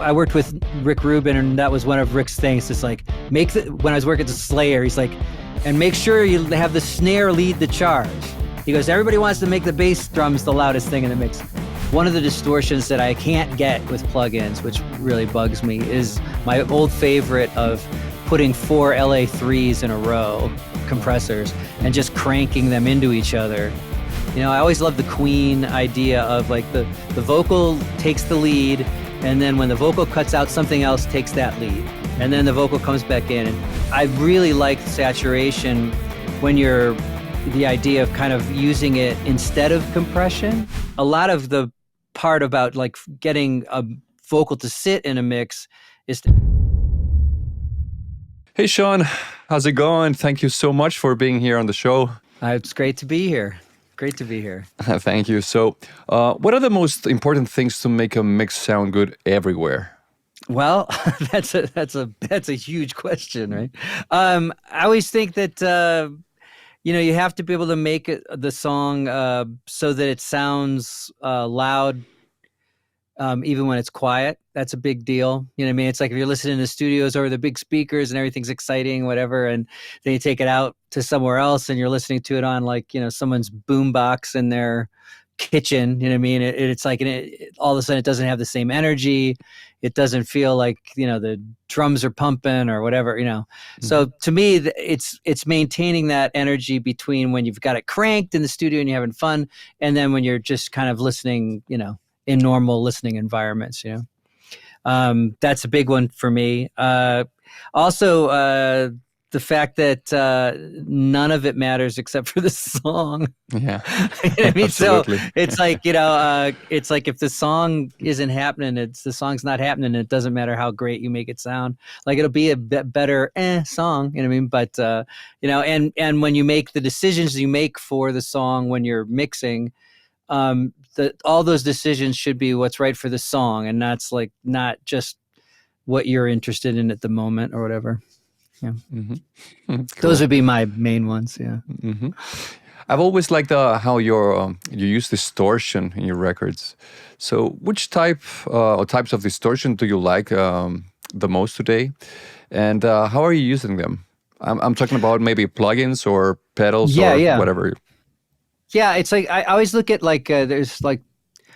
I worked with Rick Rubin, and that was one of Rick's things. It's like, when I was working at the Slayer, he's like, and make sure you have the snare lead the charge. He goes, everybody wants to make the bass drums the loudest thing in the mix. One of the distortions that I can't get with plugins, which really bugs me, is my old favorite of putting 4 LA3s in a row, compressors, and just cranking them into each other. You know, I always loved the Queen idea of like the vocal takes the lead, and then when the vocal cuts out, something else takes that lead, and then the vocal comes back in. And I really liked saturation when the idea of kind of using it instead of compression. A lot of the part about like getting a vocal to sit in a mix is Hey Sean, how's it going? Thank you so much for being here on the show. It's great to be here. Great to be here. Thank you. So, what are the most important things to make a mix sound good everywhere? Well, that's a huge question, right? I always think that you have to be able to make the song so that it sounds loud, even when it's quiet. That's a big deal. You know what I mean? It's like if you're listening to studios or the big speakers and everything's exciting, whatever, and then you take it out to somewhere else and you're listening to it on like, someone's boombox in their kitchen. You know what I mean? It's like all of a sudden it doesn't have the same energy. It doesn't feel like, the drums are pumping or whatever, Mm-hmm. So to me, it's maintaining that energy between when you've got it cranked in the studio and you're having fun, and then when you're just kind of listening, in normal listening environments, That's a big one for me. Also, the fact that none of it matters except for the song. Yeah, you know what I mean? Absolutely. So it's like, it's like if the song isn't happening, the song's not happening. It doesn't matter how great you make it sound. Like it'll be a bit better song. You know what I mean? But and when you make the decisions you make for the song when you're mixing, all those decisions should be what's right for the song, and that's like not just what you're interested in at the moment or whatever. Yeah, mm-hmm. Cool. Those would be my main ones. Yeah, mm-hmm. I've always liked how you use distortion in your records. So, which types of distortion do you like the most today, and how are you using them? I'm talking about maybe plugins or pedals or whatever. Yeah, it's like I always look at like there's like,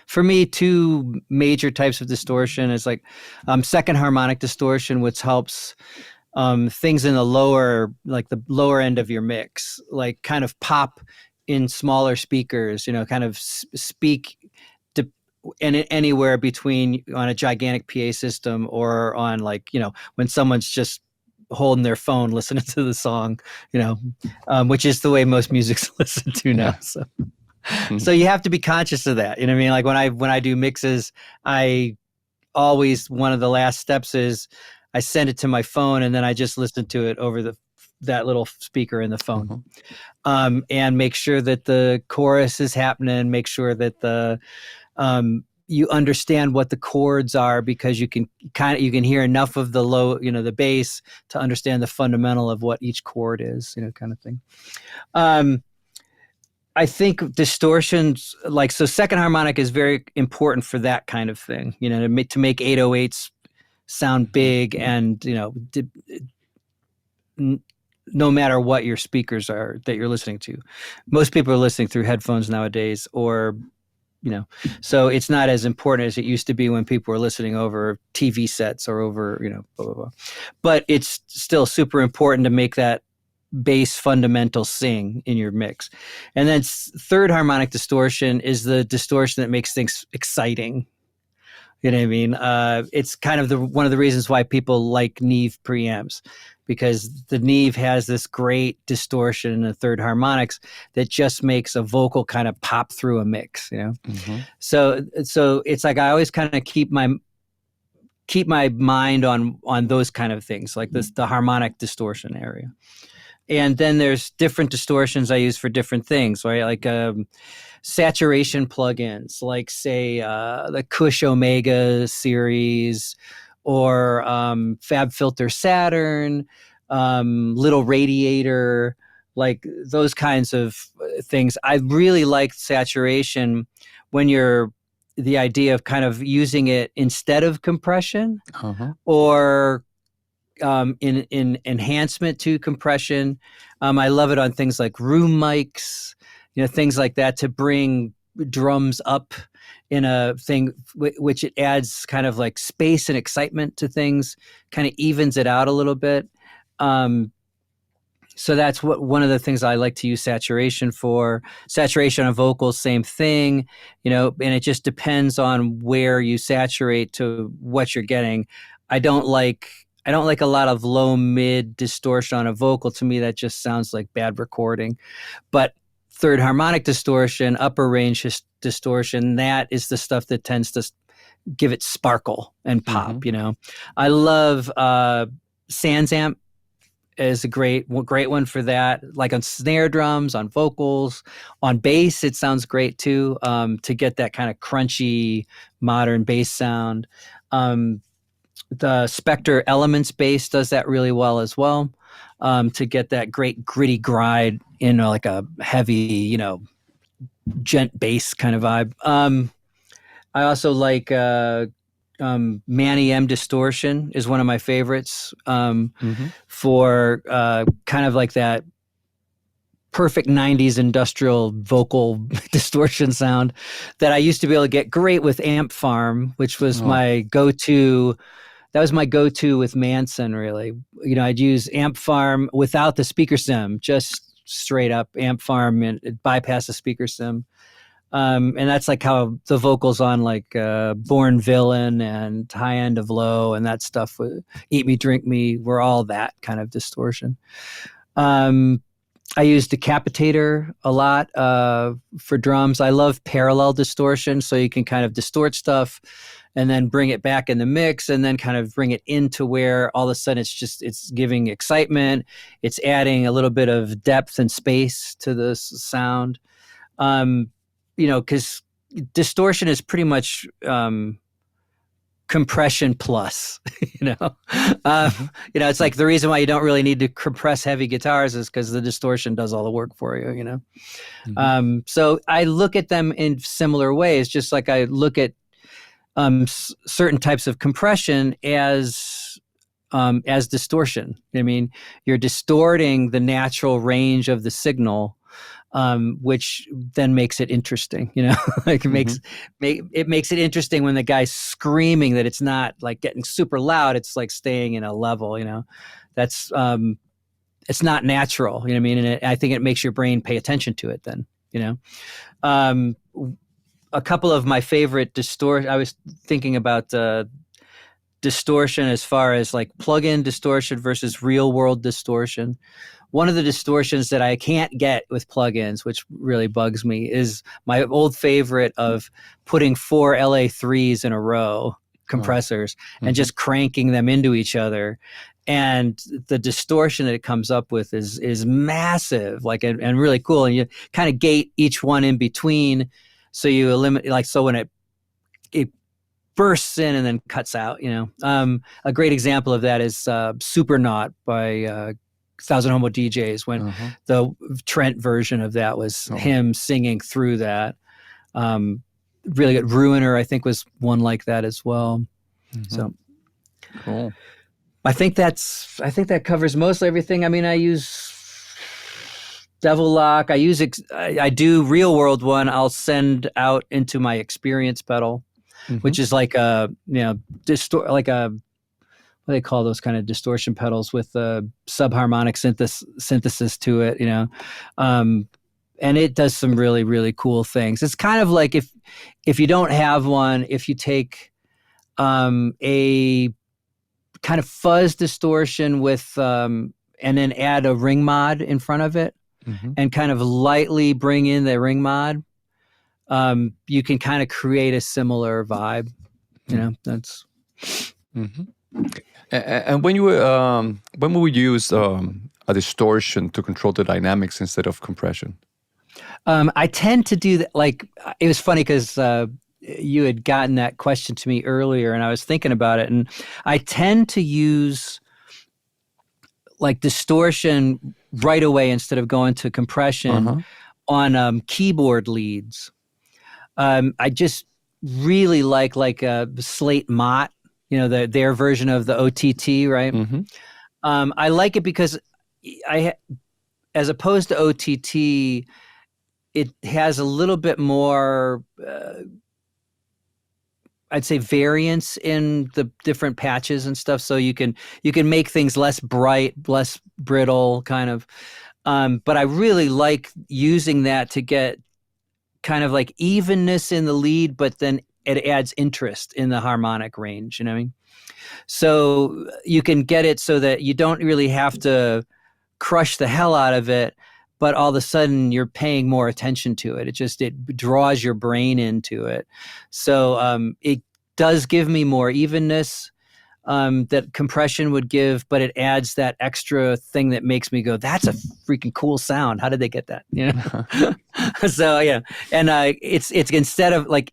for me, 2 major types of distortion. It's like second harmonic distortion, which helps things in the lower end of your mix, like kind of pop in smaller speakers, kind of speak anywhere between on a gigantic PA system or on like, when someone's just holding their phone listening to the song, which is the way most music's listened to now. Yeah. So. Mm-hmm. So you have to be conscious of that. You know what I mean? Like when I do mixes, I always, one of the last steps is I send it to my phone and then I just listen to it over that little speaker in the phone. Mm-hmm. And make sure that the chorus is happening, make sure that you understand what the chords are, because you can hear enough of the low, the bass to understand the fundamental of what each chord is, kind of thing. I think distortions, second harmonic is very important for that kind of thing, to make 808s sound big and, no matter what your speakers are that you're listening to. Most people are listening through headphones nowadays, or, so it's not as important as it used to be when people were listening over TV sets or over, blah, blah, blah. But it's still super important to make that bass fundamental sing in your mix. And then third harmonic distortion is the distortion that makes things exciting. You know what I mean? It's kind of one of the reasons why people like Neve preamps, because the Neve has this great distortion in the third harmonics that just makes a vocal kind of pop through a mix, Mm-hmm. So it's like I always kind of keep my mind on those kind of things, like the harmonic distortion area. And then there's different distortions I use for different things, right? Like saturation plugins, like say the Kush Omega series, or Fab Filter Saturn, Little Radiator, like those kinds of things. I really like saturation when you're the idea of kind of using it instead of compression Uh-huh. or in enhancement to compression. I love it on things like room mics, things like that, to bring drums up in a thing which it adds kind of like space and excitement to things, kind of evens it out a little bit. So that's one of the things I like to use saturation for. Saturation on vocals, same thing, and it just depends on where you saturate to what you're getting. I don't like a lot of low mid distortion on a vocal. To me, that just sounds like bad recording. But third harmonic distortion, upper range distortion, that is the stuff that tends to give it sparkle and pop. I love Sans Amp is a great one for that. Like on snare drums, on vocals, on bass, it sounds great too, to get that kind of crunchy modern bass sound. The Spectre Elements bass does that really well as well, to get that great gritty gride in like a heavy, gent bass kind of vibe. I also like Manny M distortion is one of my favorites, for kind of like that perfect 90s industrial vocal distortion sound that I used to be able to get great with Amp Farm, which was my go-to. That was my go-to with Manson, really. I'd use Amp Farm without the speaker stem, just straight up Amp Farm, and it bypass the speaker stem. And that's like how the vocals on like Born Villain and High End of Low and that stuff, Eat Me, Drink Me, were all that kind of distortion. I use Decapitator a lot for drums. I love parallel distortion, so you can kind of distort stuff and then bring it back in the mix and then kind of bring it into where all of a sudden it's giving excitement. It's adding a little bit of depth and space to the sound. Because distortion is pretty much compression plus. It's like the reason why you don't really need to compress heavy guitars is because the distortion does all the work for you. So I look at them in similar ways, just like I look at certain types of compression as distortion. I mean, you're distorting the natural range of the signal, which then makes it interesting, like it makes it interesting when the guy's screaming that it's not like getting super loud. It's like staying in a level, that's, it's not natural, what I mean? And I think it makes your brain pay attention to it then, a couple of my favorite I was thinking about, distortion as far as like plug-in distortion versus real world distortion. One of the distortions that I can't get with plugins, which really bugs me, is my old favorite of putting 4 LA3s in a row, compressors, and just cranking them into each other. And the distortion that it comes up with is massive, like, and really cool. And you kind of gate each one in between, so you eliminate, like, so when it bursts in and then cuts out, a great example of that is Supernaut by Thousand Homo DJs, when the Trent version of that was him singing through that. Really good. Ruiner, I think, was one like that as well. So cool. I think that covers mostly everything. I mean, I use Devil Lock. I do real world one. I'll send out into my experience pedal, which is like a, like a, what do they call those kind of distortion pedals with subharmonic synthesis to it, and it does some really, really cool things. It's kind of like if you don't have one, if you take a kind of fuzz distortion with and then add a ring mod in front of it, and kind of lightly bring in the ring mod, you can kind of create a similar vibe. That's. And when we would use a distortion to control the dynamics instead of compression? I tend to do that. Like, it was funny because you had gotten that question to me earlier, and I was thinking about it, and I tend to use like distortion right away instead of going to compression on keyboard leads. I just really like a Slate Mott, their version of the OTT, right? Mm-hmm. I like it because as opposed to OTT, it has a little bit more, I'd say, variance in the different patches and stuff. So you can make things less bright, less brittle, kind of. But I really like using that to get kind of like evenness in the lead, but then it adds interest in the harmonic range. You know what I mean? So you can get it so that you don't really have to crush the hell out of it, but all of a sudden you're paying more attention to it. It draws your brain into it. So it does give me more evenness that compression would give, but it adds that extra thing that makes me go, "That's a freaking cool sound. How did they get that?" So yeah, and it's instead of like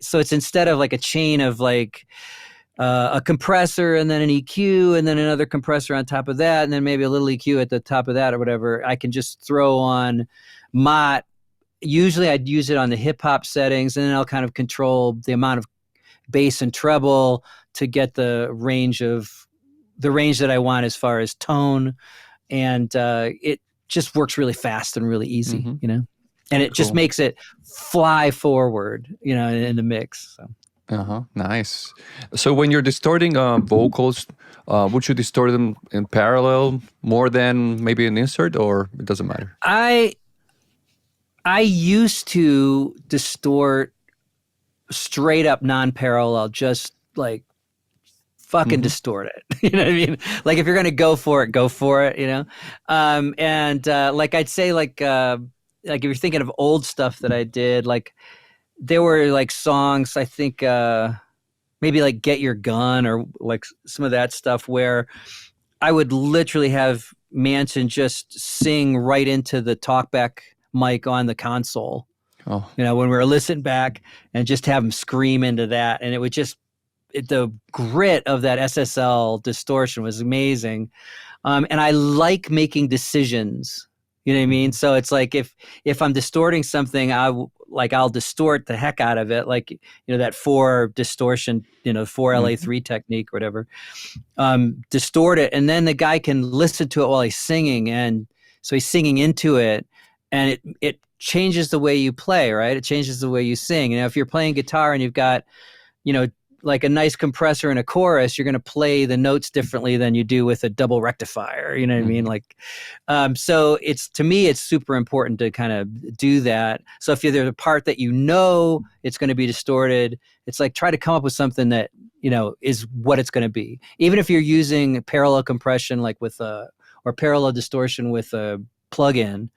a chain of like a compressor and then an EQ and then another compressor on top of that and then maybe a little EQ at the top of that or whatever. I can just throw on Mott. Usually I'd use it on the hip hop settings, and then I'll kind of control the amount of bass and treble to get the range that I want as far as tone. And it just works really fast and really easy, and it just makes it fly forward, in the mix. So. Nice. So when you're distorting vocals, would you distort them in parallel more than maybe an insert, or it doesn't matter? I used to distort straight up non-parallel, just like fucking distort it. You know what I mean? Like if you're gonna go for it, and like I'd say like if you're thinking of old stuff that I did, like there were like songs, I think maybe like Get Your Gun or like some of that stuff where I would literally have Manson just sing right into the talkback mic on the console. Oh. When we were listening back, and just have him scream into that. And it would just, the grit of that SSL distortion was amazing. And I like making decisions, you know what I mean? So it's like, if I'm distorting something, I'll distort the heck out of it. Like, that 4 distortion, 4 LA3 technique or whatever, distort it. And then the guy can listen to it while he's singing. And so he's singing into it, and it changes the way you play, right? It changes the way you sing. If you're playing guitar and you've got, like a nice compressor and a chorus, you're going to play the notes differently than you do with a double rectifier. You know what I mean? Like, so to me, it's super important to kind of do that. So if there's a part that it's going to be distorted, it's like try to come up with something that, is what it's going to be. Even if you're using parallel compression, like or parallel distortion with a plugin,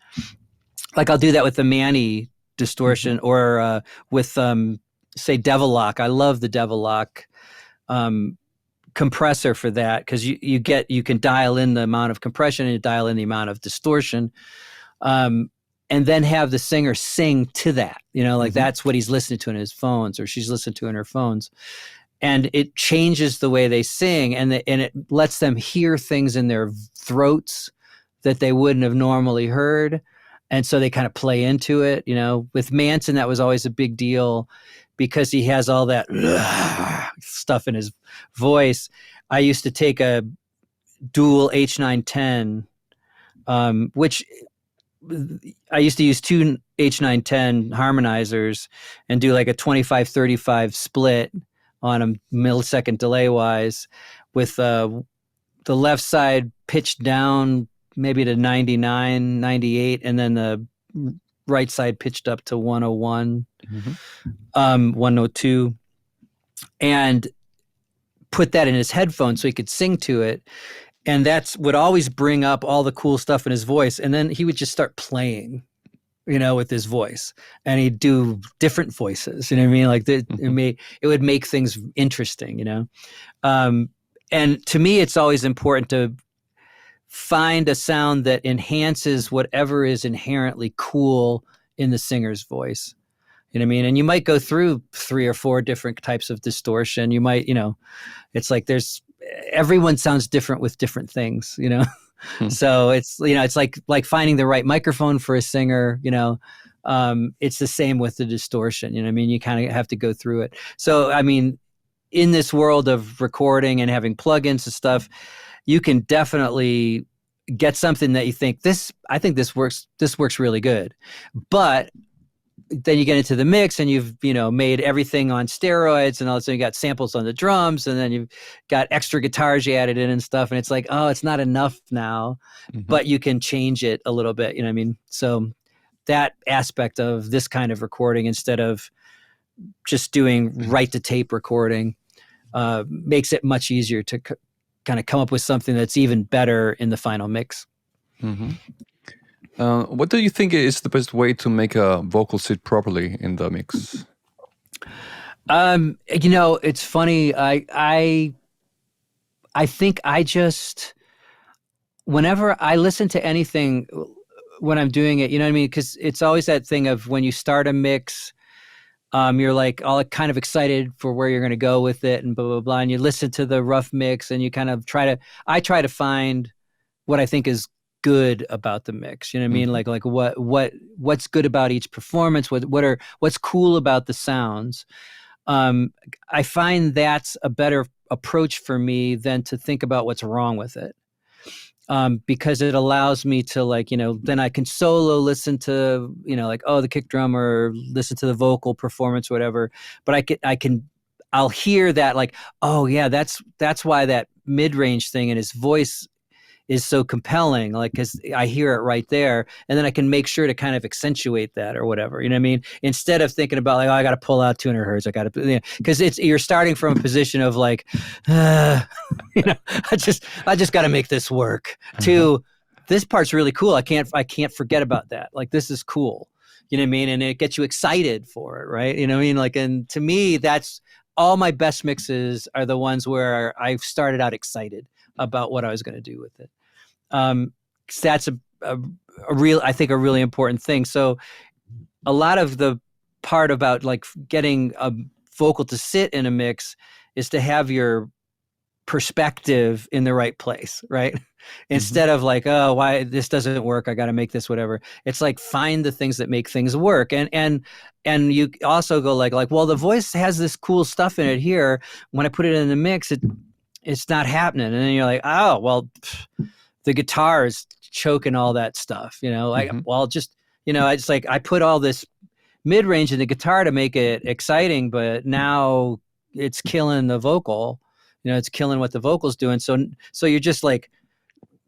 like I'll do that with the Manny distortion or with, say, Devil Lock. I love the Devil Lock compressor for that, because you can dial in the amount of compression and you dial in the amount of distortion, and then have the singer sing to that. Like that's what he's listening to in his phones, or she's listening to in her phones, and it changes the way they sing, and it lets them hear things in their throats that they wouldn't have normally heard, and so they kind of play into it. With Manson, that was always a big deal, because he has all that stuff in his voice. I used to take a dual H910, which I used to use 2 H910 harmonizers and do like a 25-35 split on a millisecond delay wise, with the left side pitched down maybe to 99, 98, and then the right side pitched up to 101, 102, and put that in his headphones so he could sing to it. And that's would always bring up all the cool stuff in his voice. And then he would just start playing, with his voice, and he'd do different voices. You know what I mean? Like it would make things interesting, and to me, it's always important to find a sound that enhances whatever is inherently cool in the singer's voice. You know what I mean? And you might go through 3 or 4 different types of distortion. You might, it's like everyone sounds different with different things, So it's, it's like finding the right microphone for a singer, It's the same with the distortion. You know what I mean? You kind of have to go through it. So, I mean, in this world of recording and having plugins and stuff, you can definitely get something that you think I think this works really good. But then you get into the mix and you've, made everything on steroids, and all of a sudden you got samples on the drums, and then you've got extra guitars you added in and stuff. And it's like, oh, it's not enough now, but you can change it a little bit. You know what I mean? So that aspect of this kind of recording, instead of just doing right to tape recording, makes it much easier to kind of come up with something that's even better in the final mix. What do you think is the best way to make a vocal sit properly in the mix? It's funny. I think I just, whenever I listen to anything when I'm doing it, you know what I mean? Because it's always that thing of when you start a mix, you're like all kind of excited for where you're going to go with it and blah, blah, blah. And you listen to the rough mix and you kind of I try to find what I think is good about the mix. You know what I mean? Like what's good about each performance? What's cool about the sounds? I find that's a better approach for me than to think about what's wrong with it. Because it allows me to then I can solo listen to, like, oh, the kick drum, or listen to the vocal performance, or whatever. But I'll hear that, like, oh yeah, that's why that mid-range thing in his voice is so compelling, like, because I hear it right there, and then I can make sure to kind of accentuate that or whatever, you know what I mean? Instead of thinking about like, oh, I got to pull out 200 hertz, I got to, because you're starting from a position of like, I just got to make this work. To this part's really cool. I can't forget about that. Like, this is cool, you know what I mean? And it gets you excited for it, right? You know what I mean? Like, and to me, that's all my best mixes are the ones where I've started out excited about what I was going to do with it. That's a really important thing. So a lot of the part about like getting a vocal to sit in a mix is to have your perspective in the right place, right? Instead of like, oh, why this doesn't work, I got to make this whatever. It's like, find the things that make things work. And you also go like, well, the voice has this cool stuff in it here. When I put it in the mix, it's not happening. And then you're like, oh, well, the guitar is choking all that stuff, like, well, just, it's like, I put all this mid-range in the guitar to make it exciting, but now it's killing the vocal, it's killing what the vocal's doing. So you're just like,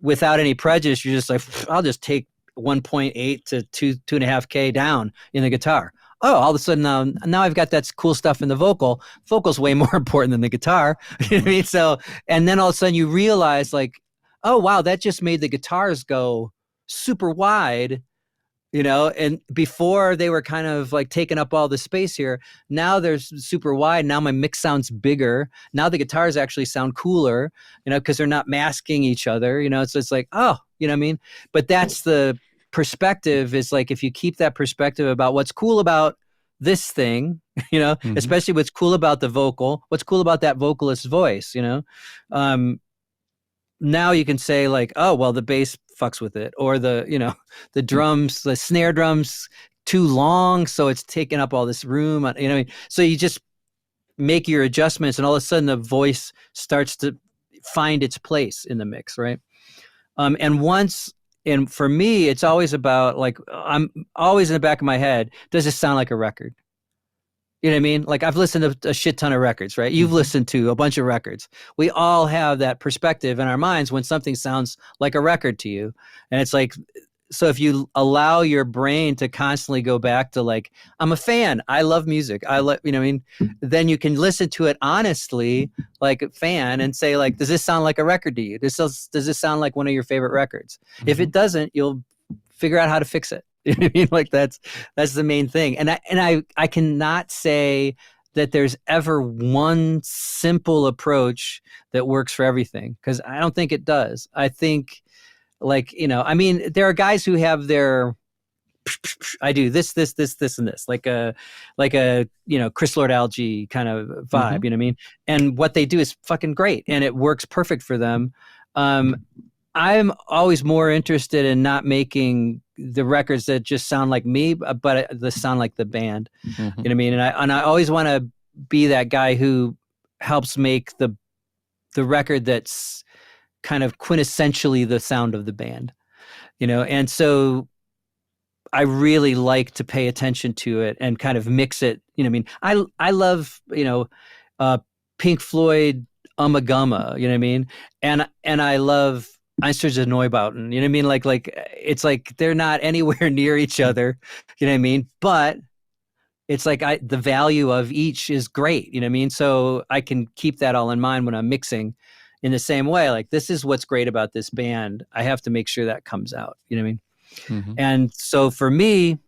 without any prejudice, you're just like, I'll just take 1.8 to 2.5K down in the guitar. Oh, all of a sudden now I've got that cool stuff in the vocal. Vocal's way more important than the guitar. You know what I mean? So, and then all of a sudden you realize like, oh, wow, that just made the guitars go super wide, and before they were kind of like taking up all the space here. Now they're super wide. Now my mix sounds bigger. Now the guitars actually sound cooler, because they're not masking each other, so it's like, oh, you know what I mean? But that's the perspective, is like, if you keep that perspective about what's cool about this thing, especially what's cool about the vocal, what's cool about that vocalist's voice, now you can say like, oh, well, the bass fucks with it, or the drums, the snare drums too long, so it's taking up all this room, so you just make your adjustments, and all of a sudden the voice starts to find its place in the mix, right? And for me, it's always about like, I'm always in the back of my head, does this sound like a record? You know what I mean? Like, I've listened to a shit ton of records, right? You've listened to a bunch of records. We all have that perspective in our minds when something sounds like a record to you. And it's like, so if you allow your brain to constantly go back to like, I'm a fan, I love music, I love, you know what I mean? Then you can listen to it honestly, like a fan, and say like, does this sound like a record to you? Does this sound like one of your favorite records? If it doesn't, you'll figure out how to fix it. You know what I mean? Like, that's the main thing. And I cannot say that there's ever one simple approach that works for everything, because I don't think it does. I think, like, I mean, there are guys who have their, I do this, and this, like a Chris Lord Algae kind of vibe, you know what I mean? And what they do is fucking great, and it works perfect for them. I'm always more interested in not making the records that just sound like me, but they sound like the band. You know Hmm. what I mean? And I always want to be that guy who helps make the record that's kind of quintessentially the sound of the band, and so I really like to pay attention to it and kind of mix it. I mean, I love, uh, Pink Floyd, Ummagumma, you know what I mean? And I love Einstürze Neubauten, you know what I mean? Like it's like they're not anywhere near each other, you know what I mean? But it's like the value of each is great, you know what I mean? So I can keep that all in mind when I'm mixing in the same way. Like, this is what's great about this band. I have to make sure that comes out, you know what I mean? Hmm. And so for me,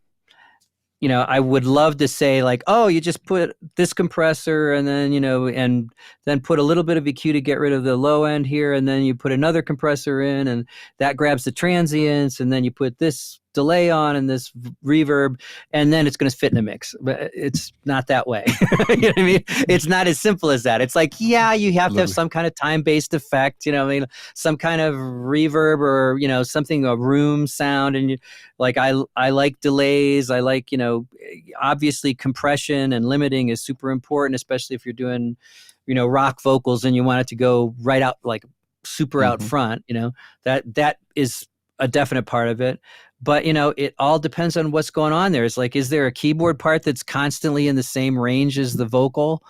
I would love to say like, oh, you just put this compressor and then, and then put a little bit of EQ to get rid of the low end here. And then you put another compressor in and that grabs the transients. And then you put this delay on and this reverb, and then it's going to fit in the mix. But it's not that way. You know what I mean? It's not as simple as that. It's like, yeah, you have to have Absolutely. some kind of time-based effect, I mean, some kind of reverb or, something, a room sound. And like, I like delays. I like, obviously compression and limiting is super important, especially if you're doing, rock vocals and you want it to go right out, like super out Hmm. front, that is a definite part of it. But, it all depends on what's going on there. It's like, is there a keyboard part that's constantly in the same range as the vocal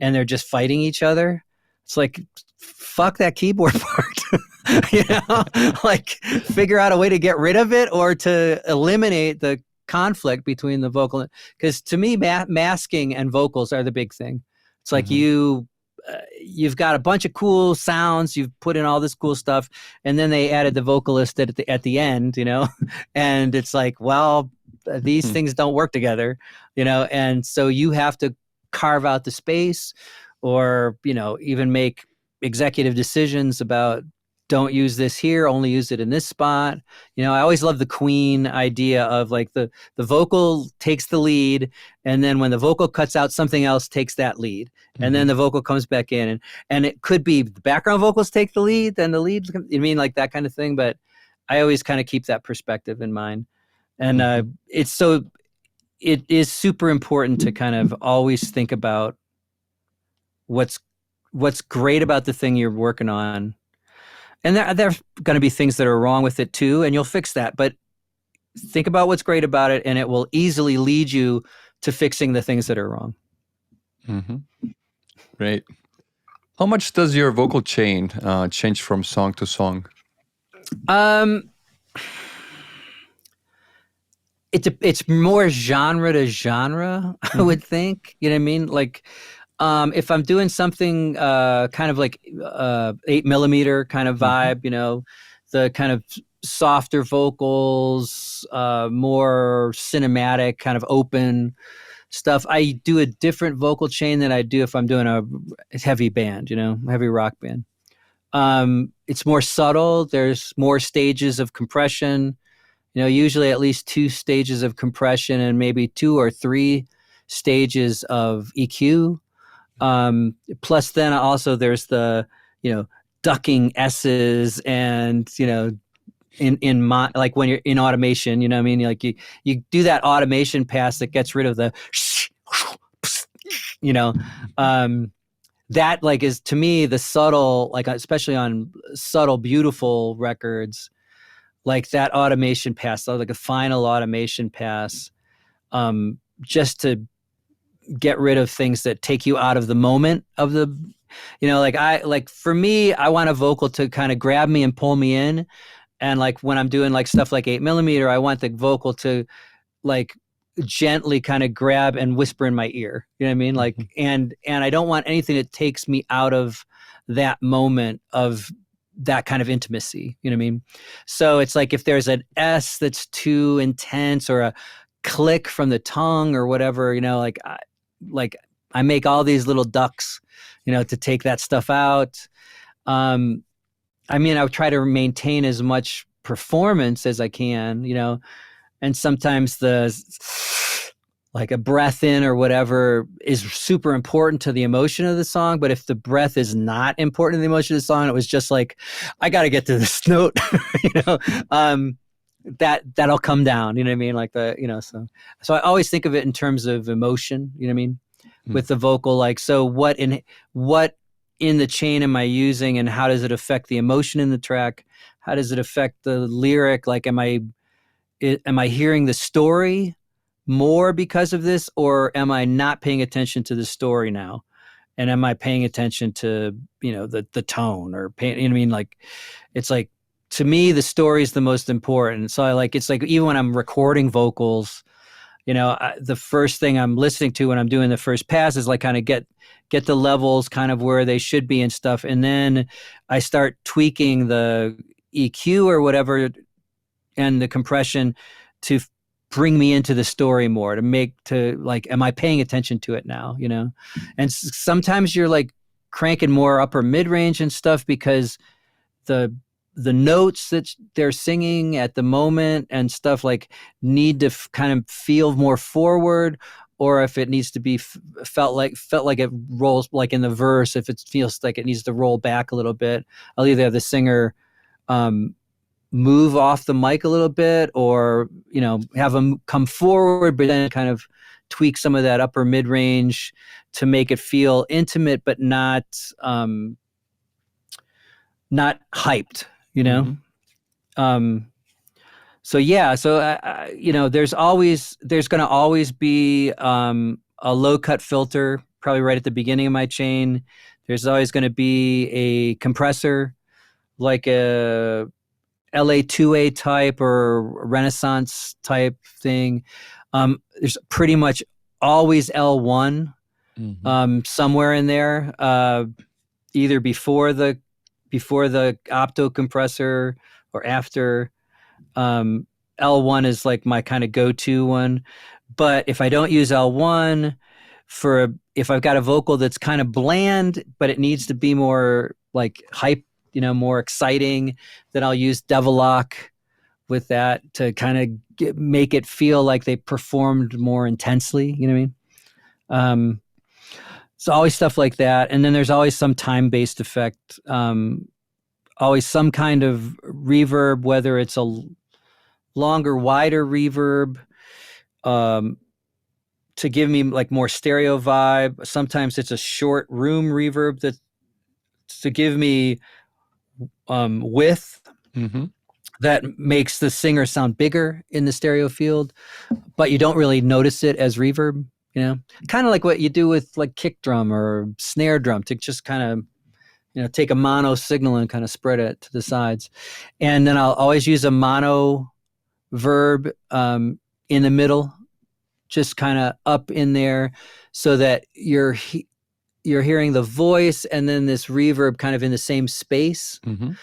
and they're just fighting each other? It's like, fuck that keyboard part. Like, figure out a way to get rid of it or to eliminate the conflict between the vocal. Because to me, masking and vocals are the big thing. It's like Hmm. you've got a bunch of cool sounds, you've put in all this cool stuff, and then they added the vocalist at the end, and it's like, well, these things don't work together, and so you have to carve out the space, or even make executive decisions about, don't use this here, only use it in this spot. I always love the Queen idea of like the vocal takes the lead, and then when the vocal cuts out, something else takes that lead, and Hmm. then the vocal comes back in, and it could be the background vocals take the lead, then the lead, like that kind of thing. But I always kind of keep that perspective in mind, and Hmm. it is super important to kind of always think about what's great about the thing you're working on. And there's going to be things that are wrong with it too, and you'll fix that. But think about what's great about it, and it will easily lead you to fixing the things that are wrong. Hmm. Great. How much does your vocal chain change from song to song? Um, it's more genre to genre, I Hmm. would think. You know what I mean? Like, if I'm doing something kind of like 8mm kind of Hmm. vibe, the kind of softer vocals, more cinematic, kind of open stuff, I do a different vocal chain than I do if I'm doing a heavy band, heavy rock band. It's more subtle. There's more stages of compression, usually at least 2 stages of compression and maybe 2 or 3 stages of EQ. Plus then also there's the, ducking S's and, like when you're in automation, you know what I mean? Like you do that automation pass that gets rid of the, you know, um, that like is to me the subtle, like especially on subtle, beautiful records, like that automation pass, like a final automation pass, just to get rid of things that take you out of the moment of the, like for me, I want a vocal to kind of grab me and pull me in. And like when I'm doing like stuff like 8mm, I want the vocal to like gently kind of grab and whisper in my ear. You know what I mean? Like, Hmm. and I don't want anything that takes me out of that moment of that kind of intimacy. You know what I mean? So it's like if there's an S that's too intense or a click from the tongue or whatever, like I make all these little ducks, to take that stuff out. Um, I mean, I would try to maintain as much performance as I can, and sometimes like a breath in or whatever is super important to the emotion of the song. But if the breath is not important to the emotion of the song, it was just like, I got to get to this note, you know? Um, that'll come down. You know what I mean? Like so I always think of it in terms of emotion. You know what I mean? Mm. With the vocal, like, so what in the chain am I using, and how does it affect the emotion in the track? How does it affect the lyric? Like, am I hearing the story more because of this, or am I not paying attention to the story now? And am I paying attention to, the tone, or paying, you know what I mean? Like, it's like, to me, the story is the most important. So it's like, even when I'm recording vocals, the first thing I'm listening to when I'm doing the first pass is like, kind of get the levels kind of where they should be and stuff. And then I start tweaking the EQ or whatever, and the compression, to bring me into the story more, to like, am I paying attention to it now? And sometimes you're like cranking more upper mid range and stuff, because the notes that they're singing at the moment and stuff, like, need to kind of feel more forward, or if it needs to be felt like it rolls, like in the verse, if it feels like it needs to roll back a little bit, I'll either have the singer move off the mic a little bit, or have them come forward, but then kind of tweak some of that upper mid range to make it feel intimate, but not hyped, Mm-hmm. um so yeah, so there's going to always be a low cut filter, probably right at the beginning of my chain. There's always going to be a compressor, like a LA2A type or Renaissance type thing. There's pretty much always L1 Mm-hmm. somewhere in there, either before the opto compressor or after. um, L1 is like my kind of go-to one. But if I don't use L1, if I've got a vocal that's kind of bland, but it needs to be more like hype, more exciting, then I'll use Devil-Lock with that to kind of make it feel like they performed more intensely. You know what I mean? Um, so always stuff like that. And then there's always some time-based effect. Always some kind of reverb, whether it's a longer, wider reverb, um, to give me like more stereo vibe. Sometimes it's a short room reverb that to give me width Mm-hmm. that makes the singer sound bigger in the stereo field, but you don't really notice it as reverb. Kind of like what you do with like kick drum or snare drum, to just kind of take a mono signal and kind of spread it to the sides. And then I'll always use a mono verb in the middle, just kind of up in there, so that you're hearing the voice and then this reverb kind of in the same space, Mm-hmm.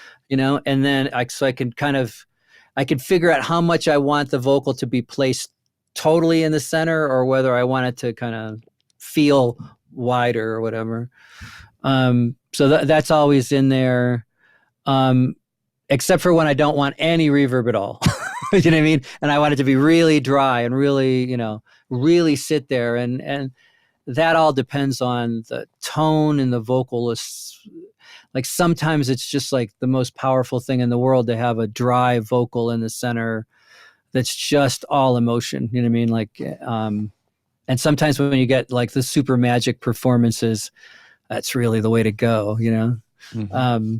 and then I can figure out how much I want the vocal to be placed totally in the center, or whether I want it to kind of feel wider or whatever. So that's always in there, except for when I don't want any reverb at all. You know what I mean? And I want it to be really dry and really, really sit there. And that all depends on the tone and the vocalist. Like, sometimes it's just like the most powerful thing in the world to have a dry vocal in the center that's just all emotion. You know what I mean? Like, and sometimes when you get like the super magic performances, that's really the way to go, Mm-hmm.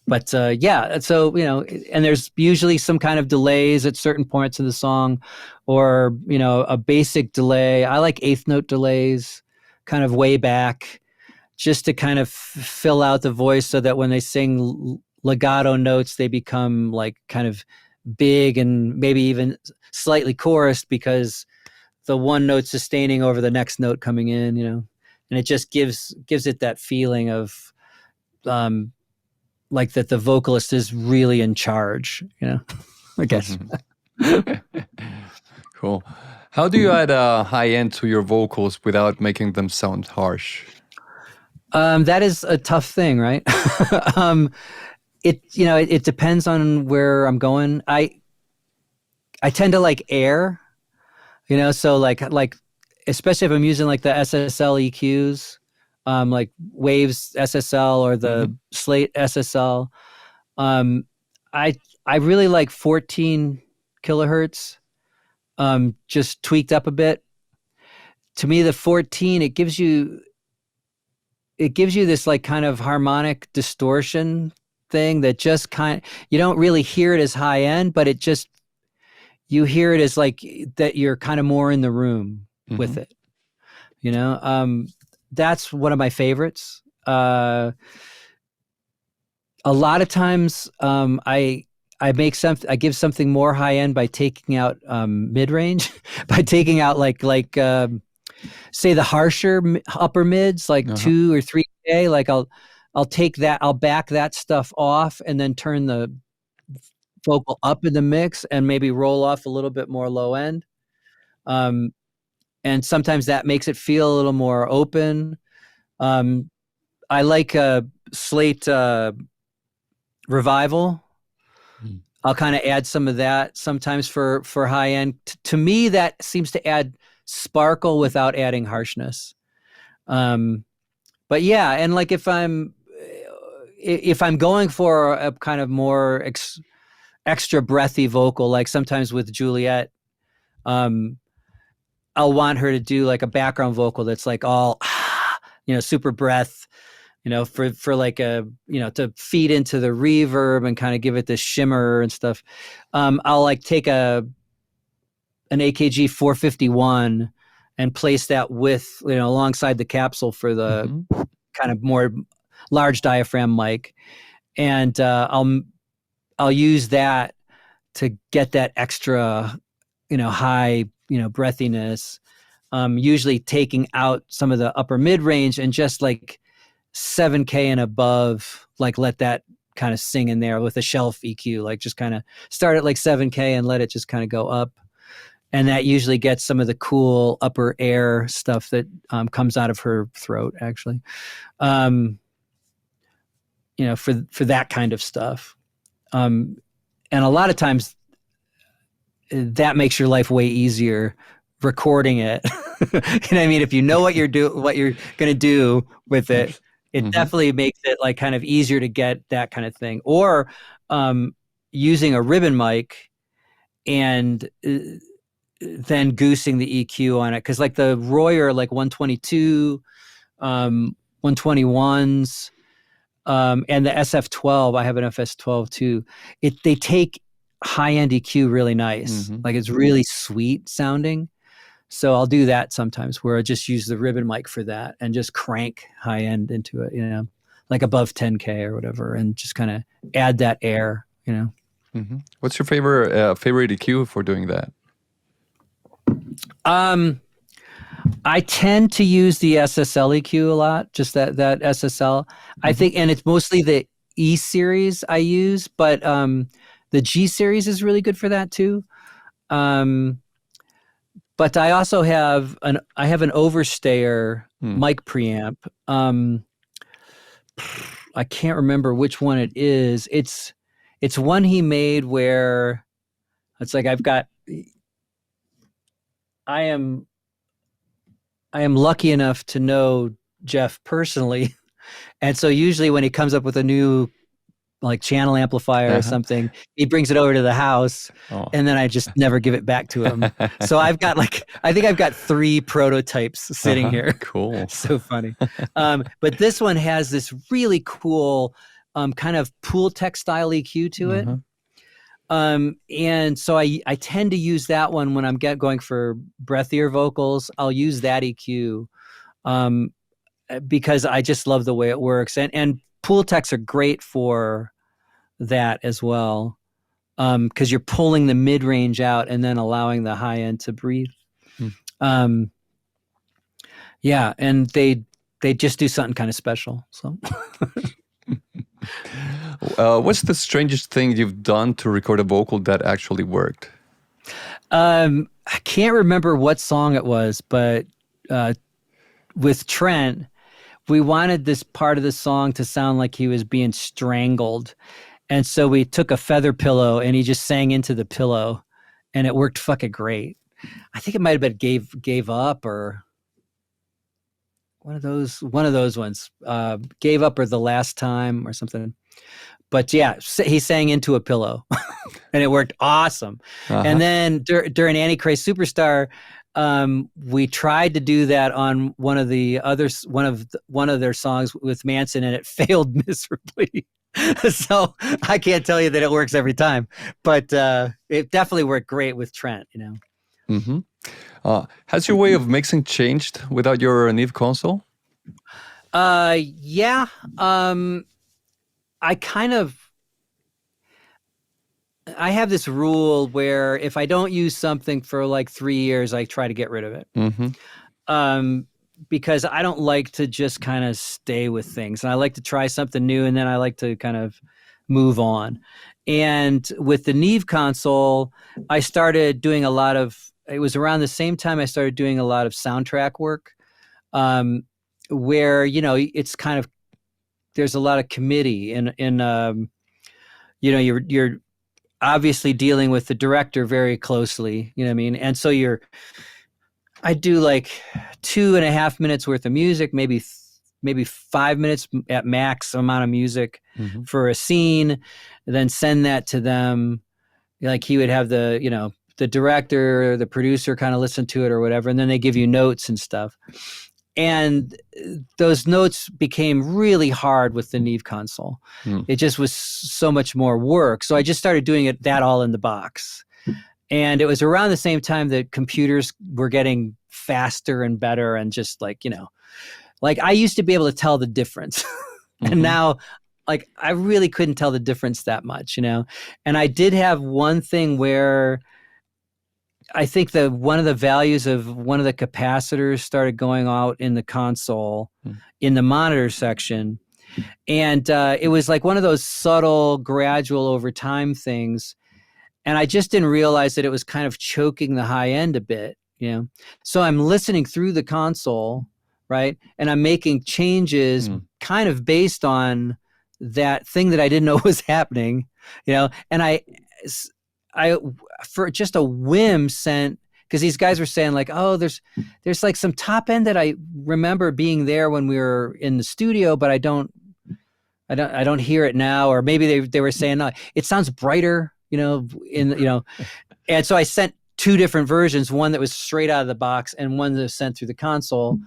But yeah, so and there's usually some kind of delays at certain points in the song, or a basic delay. I like eighth note delays, kind of way back, just to kind of fill out the voice, so that when they sing legato notes, they become like kind of big and maybe even slightly chorused, because the one note sustaining over the next note coming in, and it just gives it that feeling of like that the vocalist is really in charge, I guess. Cool. How do you add a high end to your vocals without making them sound harsh? That is a tough thing, right? It depends on where I'm going. I tend to like air, so like especially if I'm using like the SSL EQs, like Waves SSL or the Slate SSL. Um, I I really like 14 kilohertz, just tweaked up a bit. To me, the 14, it gives you this like kind of harmonic distortion thing that just you don't really hear it as high end, but it just, you hear it as like that you're kind of more in the room with it, you know? That's one of my favorites. A lot of times, I give something more high end by taking out mid range, by taking out say the harsher upper mids, like 2 or 3K. Like I'll take that, I'll back that stuff off, and then turn the vocal up in the mix, and maybe roll off a little bit more low end. And sometimes that makes it feel a little more open. I like Slate Revival. I'll kind of add some of that sometimes for high end. To me, that seems to add sparkle without adding harshness. But yeah, and like if I'm going for a kind of more extra breathy vocal, like sometimes with Juliet, I'll want her to do like a background vocal that's like all, super breath, for like a, to feed into the reverb and kind of give it this shimmer and stuff. I'll like take an AKG 451 and place that with, alongside the capsule for the kind of more large diaphragm mic. And I'll use that to get that extra, high, breathiness. Usually taking out some of the upper mid range and just like 7K and above, like let that kind of sing in there with a shelf EQ, like just kind of start at like 7K and let it just kind of go up. And that usually gets some of the cool upper air stuff that comes out of her throat, actually. For that kind of stuff. And a lot of times that makes your life way easier recording it. You know what I mean? If you know what you're going to do with it, it definitely makes it like kind of easier to get that kind of thing. Or using a ribbon mic and then goosing the EQ on it. Cause like the Royer, like 122, 121s, and the SF12, I have an FS12 too. They take high-end EQ really nice. Like it's really sweet sounding. So I'll do that sometimes where I just use the ribbon mic for that and just crank high end into it, like above 10K or whatever, and just kind of add that air, What's your favorite EQ for doing that? I tend to use the SSL EQ a lot, just that SSL. I think, and it's mostly the E series I use, but the G series is really good for that too. But I also have an overstayer mic preamp. I can't remember which one it is. It's one he made where it's like I am lucky enough to know Jeff personally. And so usually when he comes up with a new like channel amplifier or something, he brings it over to the house and then I just never give it back to him. So I think I've got 3 prototypes sitting here. Cool. So funny. But this one has this really cool kind of pool tech style EQ to it. And so I tend to use that one when I'm going for breathier vocals. I'll use that EQ because I just love the way it works. And pool techs are great for that as well, because you're pulling the mid range out and then allowing the high end to breathe. Yeah, and they just do something kind of special. So. What's the strangest thing you've done to record a vocal that actually worked? I can't remember what song it was, but with Trent, we wanted this part of the song to sound like he was being strangled. And so we took a feather pillow and he just sang into the pillow and it worked fucking great. I think it might have been Gave Up or one of those ones. Gave Up or The Last Time or something. But yeah, he sang into a pillow, and it worked awesome. And Uh-huh. then during Antichrist Superstar, we tried to do that on one of the others, one of their songs with Manson, and it failed miserably. So I can't tell you that it works every time, but it definitely worked great with Trent. Hmm. Has your way of mixing changed without your Neve console? Yeah. I kind of I have this rule where if I don't use something for like 3 years, I try to get rid of it. Hmm. Um, because I don't like to just kind of stay with things. And I like to try something new, and then I like to kind of move on. And with the Neve console, I started doing a lot of, it was around the same time I started doing a lot of soundtrack work, um, where, it's kind of, there's a lot of committee you're obviously dealing with the director very closely, you know what I mean? And so I do like 2.5 minutes worth of music, maybe 5 minutes at max amount of music Hmm. for a scene, and then send that to them. Like he would have the director or the producer kind of listen to it or whatever, and then they give you notes and stuff. And those notes became really hard with the Neve console. Mm. It just was so much more work. So I just started doing that all in the box. And it was around the same time that computers were getting faster and better, and just like I used to be able to tell the difference. And Hmm. now like I really couldn't tell the difference that much. And I did have one thing where I think that one of the values of one of the capacitors started going out in the console, Mm. in the monitor section. And it was like one of those subtle, gradual over time things. And I just didn't realize that it was kind of choking the high end a bit. So I'm listening through the console, right? And I'm making changes Mm. kind of based on that thing that I didn't know was happening. And I for just a whim sent, because these guys were saying like, oh, there's like some top end that I remember being there when we were in the studio, but I don't hear it now. Or maybe they were saying, no, it sounds brighter, and so I sent two different versions, one that was straight out of the box and one that was sent through the console.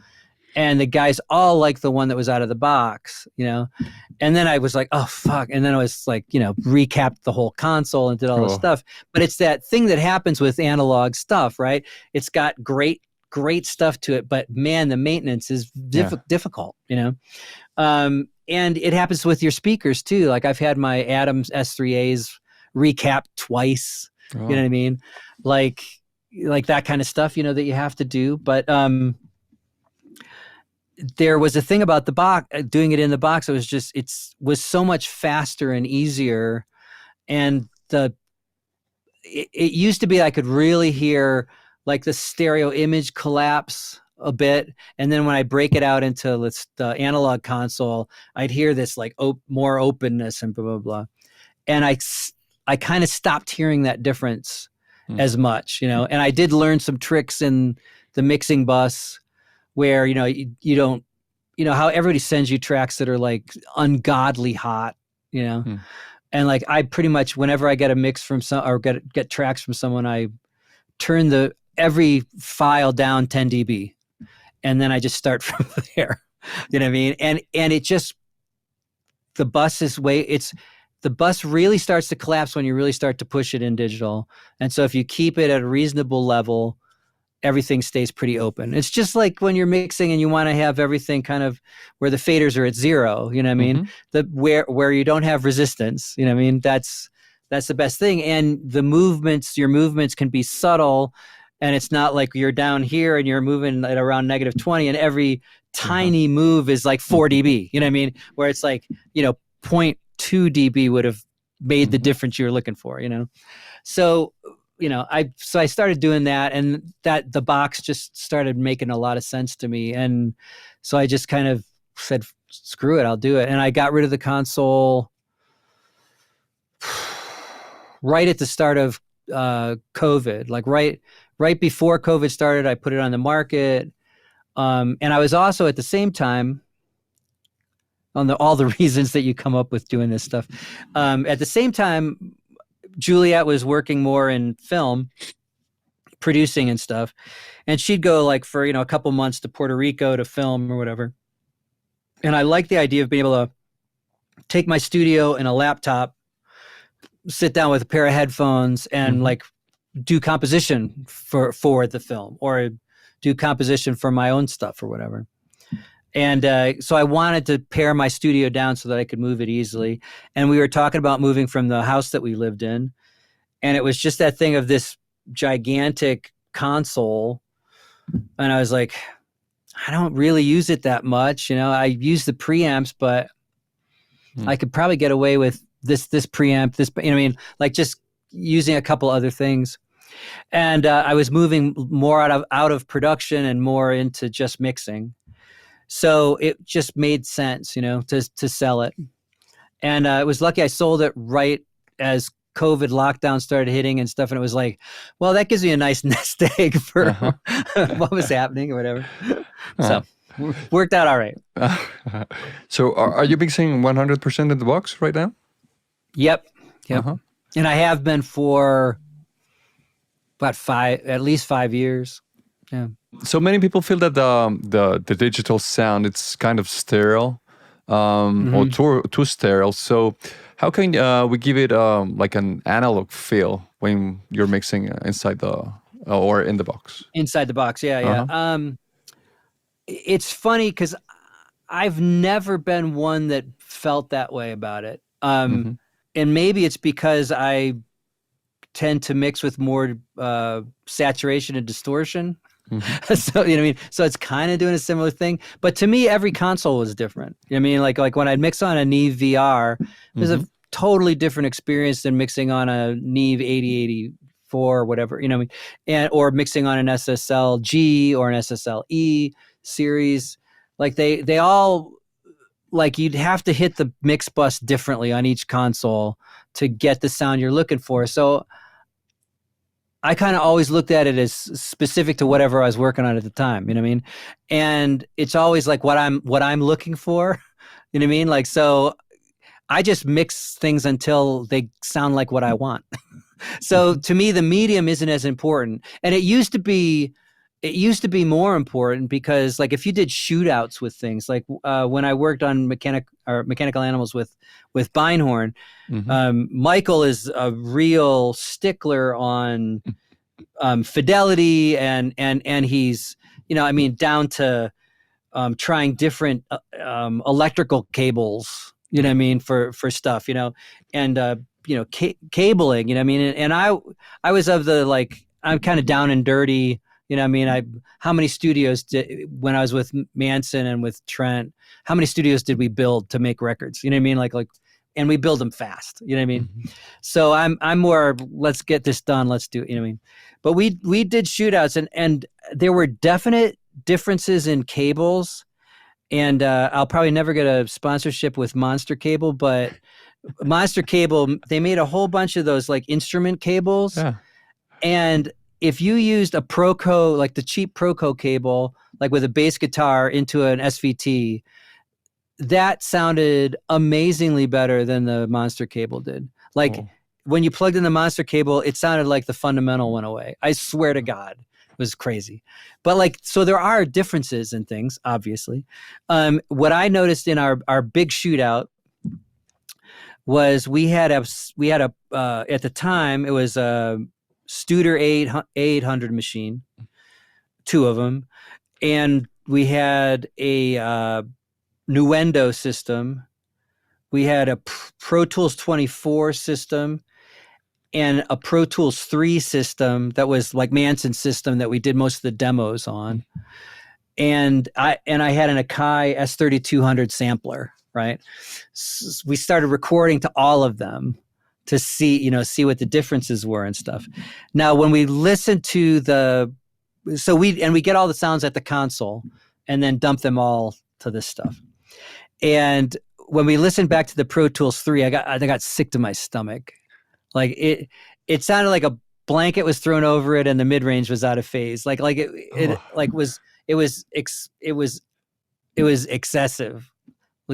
And the guys all liked the one that was out of the box. And then I was like, oh, fuck. And then I was like, recapped the whole console and did all this Oh, stuff. But it's that thing that happens with analog stuff, right? It's got great, great stuff to it. But man, the maintenance is yeah. difficult. And it happens with your speakers too. Like I've had my Adams S3As recapped twice. You know Oh. what I mean? Like that kind of stuff, that you have to do. But there was a thing about the box, doing it in the box. It was so much faster and easier. And it used to be, I could really hear like the stereo image collapse a bit. And then when I break it out into the analog console, I'd hear this like more openness and blah, blah, blah. And I kind of stopped hearing that difference Mm. as much, and I did learn some tricks in the mixing bus where, you don't, how everybody sends you tracks that are like ungodly hot. Mm. And like I pretty much, whenever I get a mix from some or get tracks from someone, I turn every file down 10 dB, and then I just start from there. You know what I mean? And it just, the bus really starts to collapse when you really start to push it in digital. And so if you keep it at a reasonable level, everything stays pretty open. It's just like when you're mixing and you want to have everything kind of where the faders are at zero, you know what I mean? Hmm. Where you don't have resistance, you know what I mean? That's the best thing. And your movements can be subtle, and it's not like you're down here and you're moving at around -20 and every Uh-huh. tiny move is like 4 dB, you know what I mean? Where it's like, 0.2 dB would have made the Hmm. difference you're looking for. So, I started doing that, and that the box just started making a lot of sense to me. And so I just kind of said, screw it, I'll do it. And I got rid of the console right at the start of COVID, like right before COVID started. I put it on the market. And I was also at the same time, on all the reasons that you come up with doing this stuff. At the same time, Juliet was working more in film, producing and stuff, and she'd go like for a couple months to Puerto Rico to film or whatever. And I like the idea of being able to take my studio and a laptop, sit down with a pair of headphones, and like do composition for the film, or do composition for my own stuff or whatever. And so I wanted to pare my studio down so that I could move it easily. And we were talking about moving from the house that we lived in. And it was just that thing of this gigantic console. And I was like, I don't really use it that much. I use the preamps, but I could probably get away with this preamp, like just using a couple other things. And I was moving more out of production and more into just mixing. So it just made sense, to sell it. And it was lucky I sold it right as COVID lockdown started hitting and stuff. And it was like, well, that gives me a nice nest egg for what was happening or whatever. So worked out all right. So are you mixing 100% in the box right now? Yep. And I have been for at least 5 years. Yeah. So many people feel that the digital sound, it's kind of sterile, or too sterile. So how can we give it like an analog feel when you're mixing inside or in the box? Inside the box, yeah. It's funny because I've never been one that felt that way about it. And maybe it's because I tend to mix with more saturation and distortion. So so it's kind of doing a similar thing, but to me every console was different. Like when I'd mix on a Neve VR, it was a totally different experience than mixing on a Neve 8084 or whatever, or mixing on an SSL G or an SSL E series. Like they all, like, you'd have to hit the mix bus differently on each console to get the sound you're looking for. So I kind of always looked at it as specific to whatever I was working on at the time, And it's always like what I'm looking for, Like, so I just mix things until they sound like what I want. So to me, the medium isn't as important. And it used to be more important because, like, if you did shootouts with things, like when I worked on mechanical animals with Beinhorn, Michael is a real stickler on fidelity and he's, down to trying different electrical cables, for stuff, and cabling, and I was of the, like, I'm kind of down and dirty. How many studios when I was with Manson and with Trent, how many studios did we build to make records? Like, and we build them fast, So I'm more, let's get this done. Let's do it. But we did shootouts and there were definite differences in cables, and I'll probably never get a sponsorship with Monster Cable, but Monster Cable, they made a whole bunch of those, like, instrument cables. Yeah. And if you used a Proco, like the cheap Proco cable, like with a bass guitar into an SVT, that sounded amazingly better than the Monster Cable did. Like, when you plugged in the Monster Cable, it sounded like the fundamental went away. I swear to God, it was crazy. But, like, so there are differences in things, obviously. What I noticed in our big shootout was we had a at the time, it was a Studer 800 machine, two of them, and we had a Nuendo system. We had a Pro Tools 24 system and a Pro Tools 3 system that was like Manson's system that we did most of the demos on. And I had an Akai S3200 sampler, right? So we started recording to all of them to see what the differences were and stuff. Now, when we listen to we get all the sounds at the console and then dump them all to this stuff. And when we listened back to the Pro Tools 3, I got sick to my stomach. Like, it sounded like a blanket was thrown over it and the mid range was out of phase. It was excessive.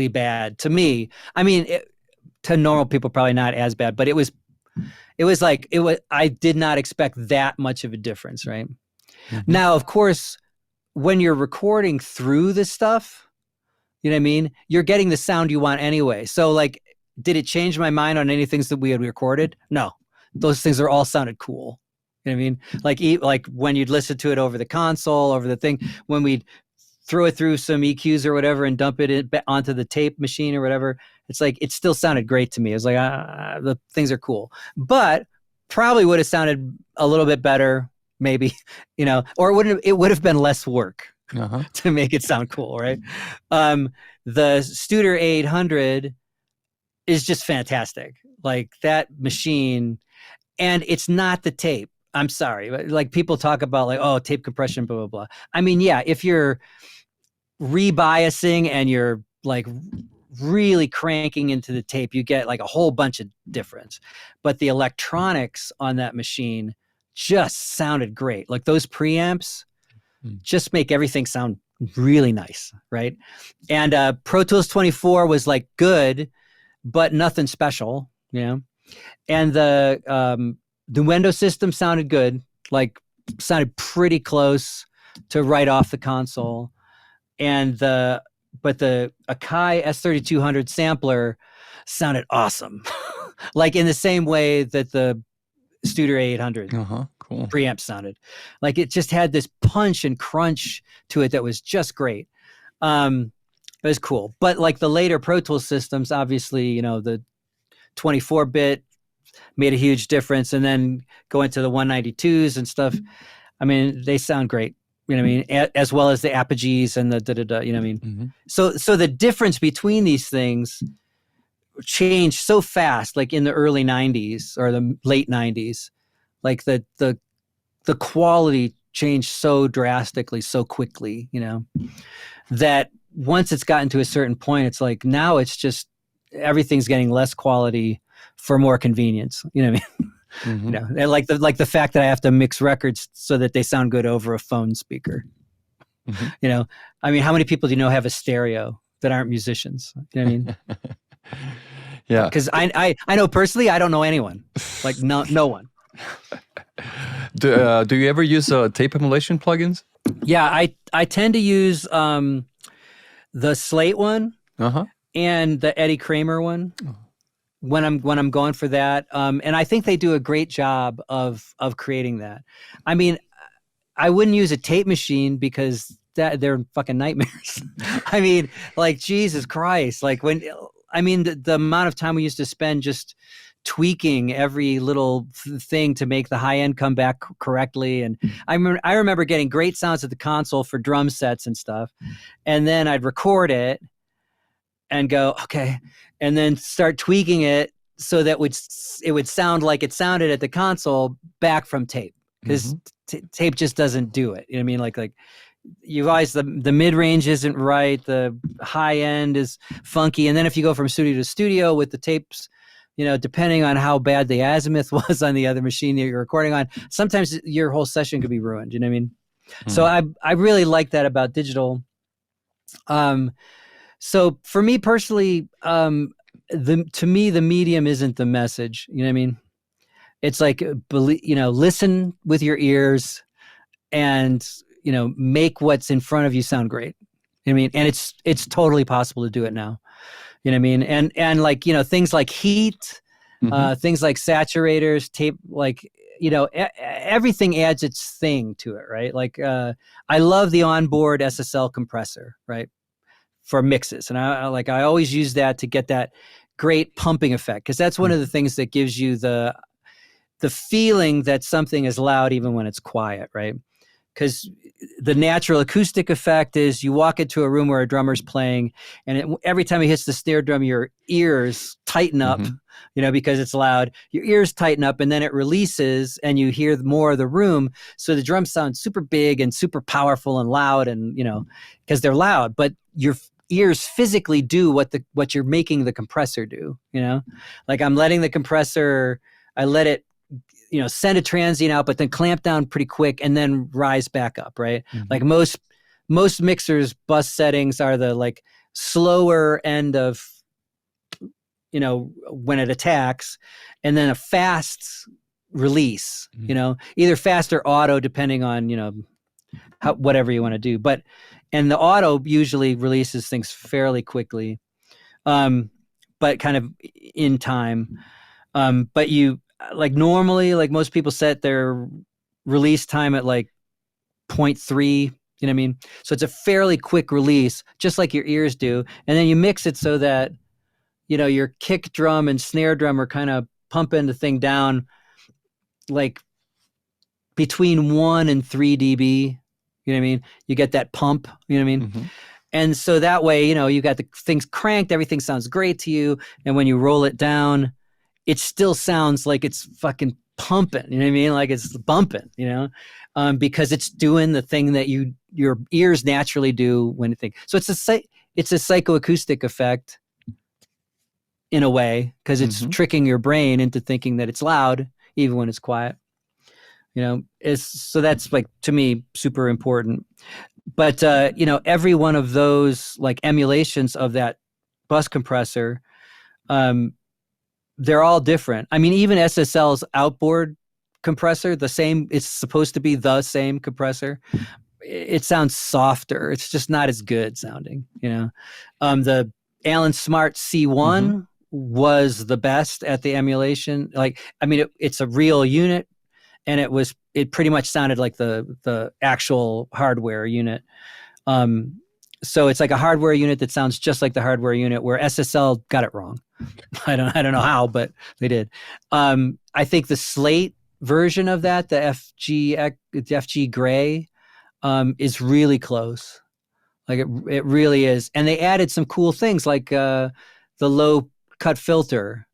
bad to me. I mean, to normal people, probably not as bad, but it was I did not expect that much of a difference, right? Mm-hmm. Now, of course, when you're recording through this stuff, you know what I mean? You're getting the sound you want anyway. So like, did it change my mind on any things that we had recorded? No, those things are all sounded cool. You know what I mean? Like when you'd listen to it over the console, over the thing, when we'd throw it through some EQs or whatever and dump it onto the tape machine or whatever, it's like, it still sounded great to me. It was like, the things are cool, but probably would have sounded a little bit better, maybe, or it would have been less work to make it sound cool, right? The Studer 800 is just fantastic. Like that machine, and it's not the tape. I'm sorry. Like people talk about like, oh, tape compression, blah, blah, blah. I mean, yeah, if you're rebiasing and you're like really cranking into the tape, you get like a whole bunch of difference. But the electronics on that machine just sounded great. Like those preamps just make everything sound really nice, right? And Pro Tools 24 was like good, but nothing special, And the Windows system sounded good, like sounded pretty close to right off the console. And but the Akai S3200 sampler sounded awesome, like in the same way that the Studer 800 cool preamp sounded. Like it just had this punch and crunch to it that was just great. It was cool. But like the later Pro Tools systems, obviously, the 24-bit made a huge difference, and then go into the 192s and stuff. I mean, they sound great. You know what I mean? As well as the apogees and the da-da-da, you know what I mean? Mm-hmm. So the difference between these things changed so fast, like in the early 90s or the late 90s, like the quality changed so drastically, so quickly, that once it's gotten to a certain point, it's like now it's just everything's getting less quality for more convenience. You know what I mean? Mm-hmm. And like the fact that I have to mix records so that they sound good over a phone speaker. Mm-hmm. I mean, how many people do you know have a stereo that aren't musicians? You know what I mean? Yeah. Because I know personally, I don't know anyone. Like no one. Do you ever use tape emulation plugins? Yeah, I tend to use the Slate one and the Eddie Kramer one. When I'm going for that, and I think they do a great job of creating that. I mean, I wouldn't use a tape machine because they're fucking nightmares. I mean, like Jesus Christ, like the amount of time we used to spend just tweaking every little thing to make the high end come back correctly. And I remember getting great sounds at the console for drum sets and stuff, and then I'd record it and go, okay, and then start tweaking it so that it would sound like it sounded at the console back from tape, because tape just doesn't do it. You know what I mean? Like you always, the mid range isn't right, the high end is funky, and then if you go from studio to studio with the tapes, depending on how bad the azimuth was on the other machine that you're recording on, sometimes your whole session could be ruined. You know what I mean? So I really like that about digital. So for me personally, to me, the medium isn't the message. You know what I mean? It's like, listen with your ears and, make what's in front of you sound great. You know what I mean? And it's totally possible to do it now. You know what I mean? And like, things like heat, things like saturators, tape, like, everything adds its thing to it, right? Like, I love the onboard SSL compressor, right? For mixes. And I always use that to get that great pumping effect, because that's one of the things that gives you the feeling that something is loud even when it's quiet, right? Because the natural acoustic effect is you walk into a room where a drummer's playing, and every time he hits the snare drum, your ears tighten up, because it's loud. Your ears tighten up, and then it releases, and you hear more of the room. So the drums sound super big and super powerful and loud, and because they're loud. But your ears physically do what you're making the compressor do. Like I'm letting the compressor, I let it send a transient out, but then clamp down pretty quick and then rise back up, right? Like most mixers bus settings are the like slower end of, when it attacks, and then a fast release, either fast or auto, depending on, whatever you want to do. And the auto usually releases things fairly quickly, but kind of in time. But you, like, normally, like, most people set their release time at like 0.3, you know what I mean? So it's a fairly quick release, just like your ears do. And then you mix it so that, your kick drum and snare drum are kind of pumping the thing down like between 1 and 3 dB. You know what I mean? You get that pump, you know what I mean? Mm-hmm. And so that way, you got the things cranked, everything sounds great to you. And when you roll it down, it still sounds like it's fucking pumping, you know what I mean? Like it's bumping, because it's doing the thing that your ears naturally do when you think. So it's a psychoacoustic effect in a way, because it's tricking your brain into thinking that it's loud, even when it's quiet. So that's, like, to me, super important. But, every one of those, like, emulations of that bus compressor, they're all different. I mean, even SSL's outboard compressor, it's supposed to be the same compressor. It sounds softer. It's just not as good sounding, The Allen Smart C1 was the best at the emulation. Like, I mean, it's a real unit, and it pretty much sounded like the actual hardware unit. So it's like a hardware unit that sounds just like the hardware unit, where SSL got it wrong. I don't know how, but they did. I think the Slate version of that, the FG Gray, is really close. Like it really is. And they added some cool things, like the low cut filter,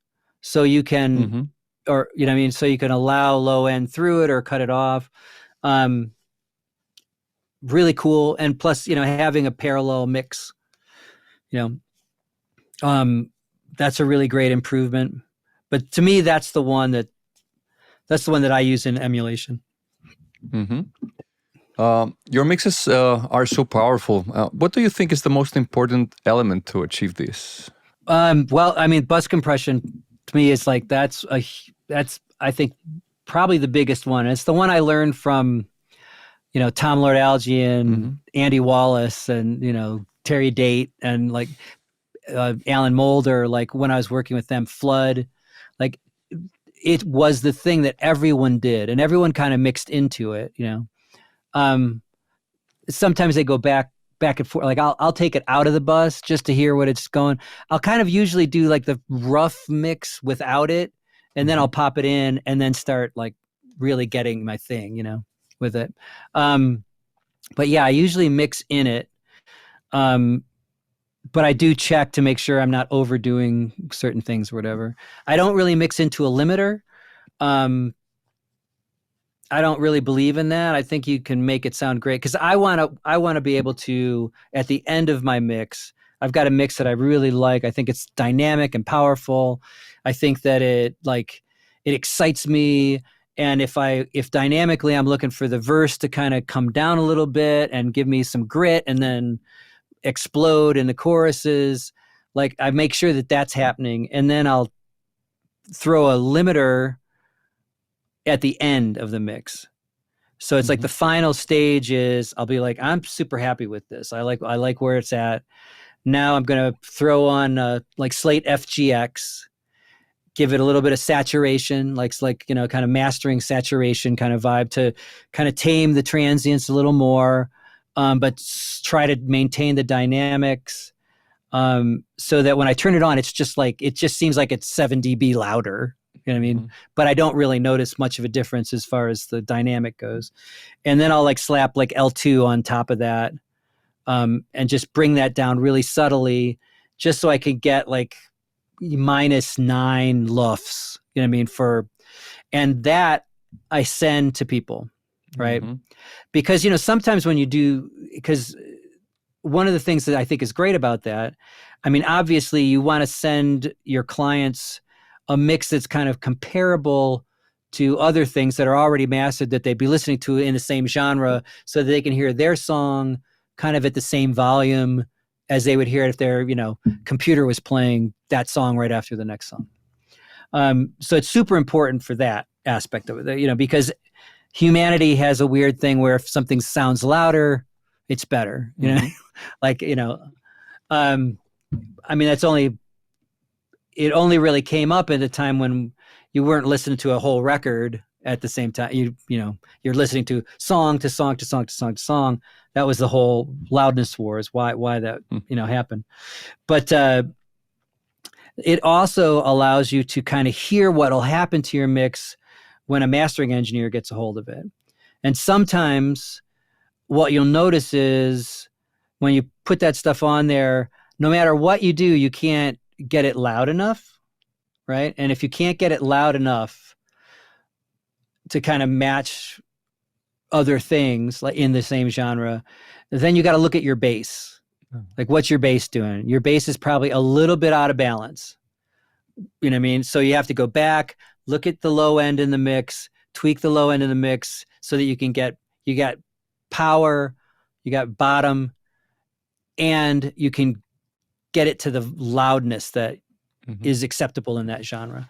so you can, or so you can allow low end through it or cut it off. Really cool. And plus, having a parallel mix, that's a really great improvement. But to me, that's the one that I use in emulation. Your mixes are so powerful. What do you think is the most important element to achieve this? Well, I mean, bus compression to me is like, that's I think probably the biggest one. It's the one I learned from, Tom Lord Alge and Andy Wallace and, Terry Date and, like, Alan Mulder, like, when I was working with them, Flood, like, it was the thing that everyone did, and everyone kind of mixed into it, Sometimes they go back and forth. Like, I'll take it out of the bus just to hear what it's going. I'll kind of usually do, like, the rough mix without it, and then I'll pop it in and then start, like, really getting my thing, with it. But yeah, I usually mix in it. But I do check to make sure I'm not overdoing certain things or whatever. I don't really mix into a limiter. I don't really believe in that. I think you can make it sound great, because I want to be able to, at the end of my mix, I've got a mix that I really like. I think it's dynamic and powerful. I think that it excites me. And if dynamically I'm looking for the verse to kind of come down a little bit and give me some grit and then explode in the choruses, like, I make sure that that's happening. And then I'll throw a limiter at the end of the mix. So it's like the final stage is, I'll be like, I'm super happy with this. I like where it's at. Now I'm going to throw on like Slate FGX, give it a little bit of saturation, like kind of mastering saturation kind of vibe, to kind of tame the transients a little more, but try to maintain the dynamics, so that when I turn it on, it just seems like it's 7 dB louder. You know what I mean? But I don't really notice much of a difference as far as the dynamic goes. And then I'll, like, slap, like, L2 on top of that, and just bring that down really subtly, just so I could get, like, -9 luffs. You know what I mean? And that I send to people, right? Because, sometimes when you do, because one of the things that I think is great about that, I mean, obviously you want to send your clients a mix that's kind of comparable to other things that are already mastered that they'd be listening to in the same genre, so that they can hear their song kind of at the same volume as they would hear it if their, computer was playing that song right after the next song. So it's super important for that aspect of it, because humanity has a weird thing where if something sounds louder, it's better, like, I mean, it only really came up at a time when you weren't listening to a whole record at the same time. You're listening to song to song to song to song to song. That was the whole loudness wars, why that, happened. But it also allows you to kind of hear what'll happen to your mix when a mastering engineer gets a hold of it. And sometimes what you'll notice is when you put that stuff on there, no matter what you do, you can't get it loud enough, right? And if you can't get it loud enough to kind of match other things like in the same genre, then you got to look at your bass. Like, what's your bass doing? Your bass is probably a little bit out of balance. You know what I mean? So you have to go back, look at the low end in the mix, tweak the low end in the mix so that you got power, you got bottom, and you can get it to the loudness that is acceptable in that genre.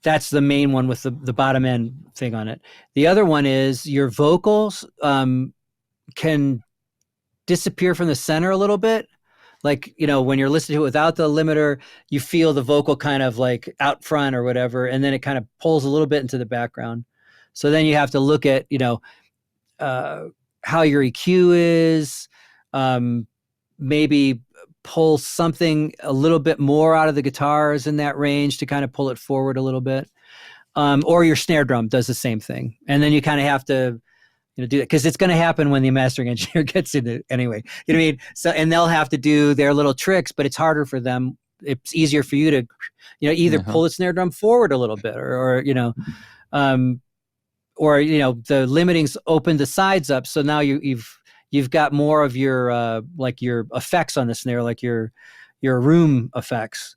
That's the main one with the bottom end thing on it. The other one is your vocals can disappear from the center a little bit. Like, when you're listening to it without the limiter, you feel the vocal kind of like out front or whatever, and then it kind of pulls a little bit into the background. So then you have to look at, how your EQ is, maybe pull something a little bit more out of the guitars in that range to kind of pull it forward a little bit. Or your snare drum does the same thing. And then you kind of have to, do that because it's going to happen when the mastering engineer gets in it anyway. You know what I mean? So, and they'll have to do their little tricks, but it's harder for them. It's easier for you to, either pull the snare drum forward a little bit or the limiting's opened the sides up. So now you've got more of your, like your effects on the snare, like your room effects.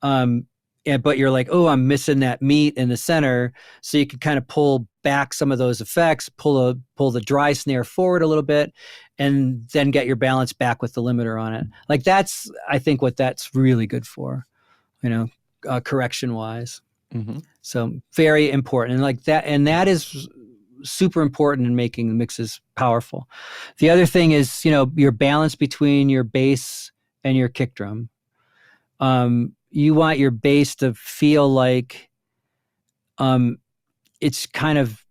But you're like, oh, I'm missing that meat in the center. So you can kind of pull back some of those effects, pull the dry snare forward a little bit, and then get your balance back with the limiter on it. Like that's, I think, what that's really good for, correction wise. So very important. And like that, and that is super important in making the mixes powerful. The other thing is, your balance between your bass and your kick drum. You want your bass to feel like it's kind of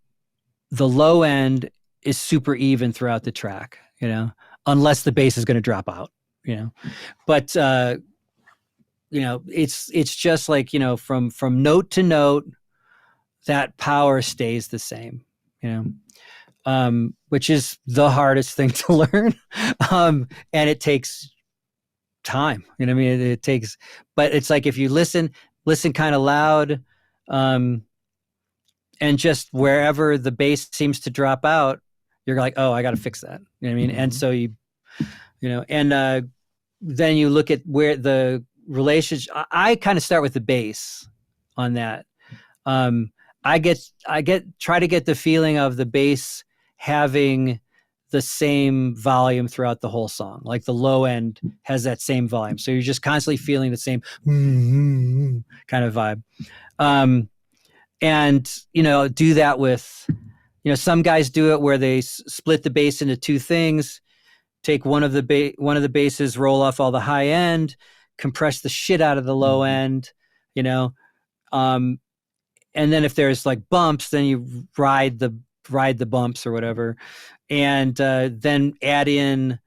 the low end is super even throughout the track, unless the bass is going to drop out, but it's just like, from note to note, that power stays the same, which is the hardest thing to learn. And it takes time, it takes, but it's like, if you listen kind of loud, and just wherever the bass seems to drop out, you're like, oh, I got to fix that. And so then you look at where the relationship, I kind of start with the bass on that. I try to get the feeling of the bass having the same volume throughout the whole song. Like the low end has that same volume. So you're just constantly feeling the same kind of vibe. And, do that with, some guys do it where they split the bass into two things, take one of the basses, roll off all the high end, compress the shit out of the low end, and then if there's like bumps, then you ride the bumps or whatever. And then add in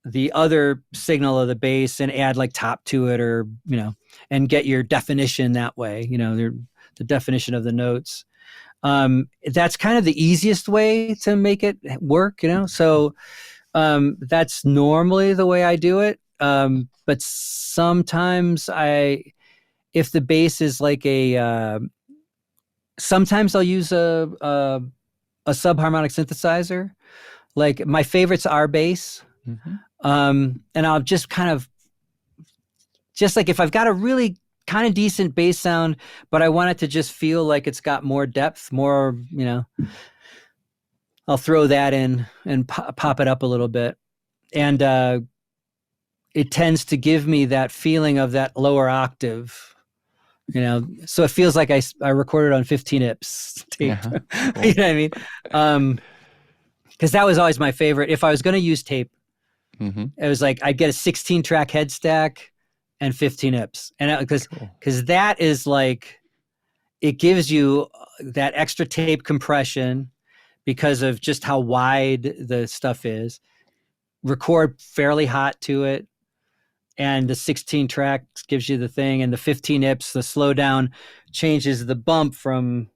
the other signal of the bass and add like top to it, or, and get your definition that way, the definition of the notes. That's kind of the easiest way to make it work, so that's normally the way I do it. But sometimes if the bass is like sometimes I'll use a subharmonic synthesizer. Like my favorites are bass. And I'll just kind of, just like if I've got a really kind of decent bass sound, but I want it to just feel like it's got more depth, more, I'll throw that in and pop it up a little bit. And it tends to give me that feeling of that lower octave, so it feels like I recorded on 15 ips tape. Uh-huh. You Cool. know what I mean? Because that was always my favorite. If I was going to use tape, Mm-hmm. it was like I'd get a 16 track head stack and 15 ips, and Cool. because that is like, it gives you that extra tape compression because of just how wide the stuff is. Record fairly hot to it, and the 16 tracks gives you the thing, and the 15 ips, the slowdown changes the bump from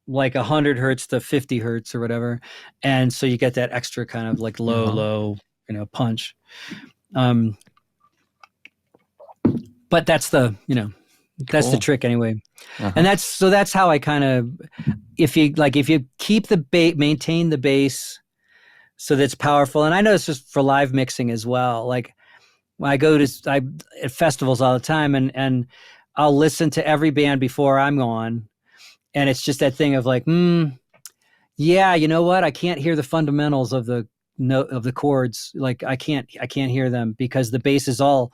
like 100 hertz to 50 hertz or whatever, and so you get that extra kind of like Uh-huh. low punch. Um, but that's the Cool. trick anyway. And Uh-huh. that's how I kind of, if you keep the maintain the bass so that's powerful. And I know it's just for live mixing as well. Like when I go at festivals all the time, and I'll listen to every band before I'm on, and it's just that thing of like, yeah, you know what? I can't hear the fundamentals of the note of the chords. Like I can't hear them because the bass is all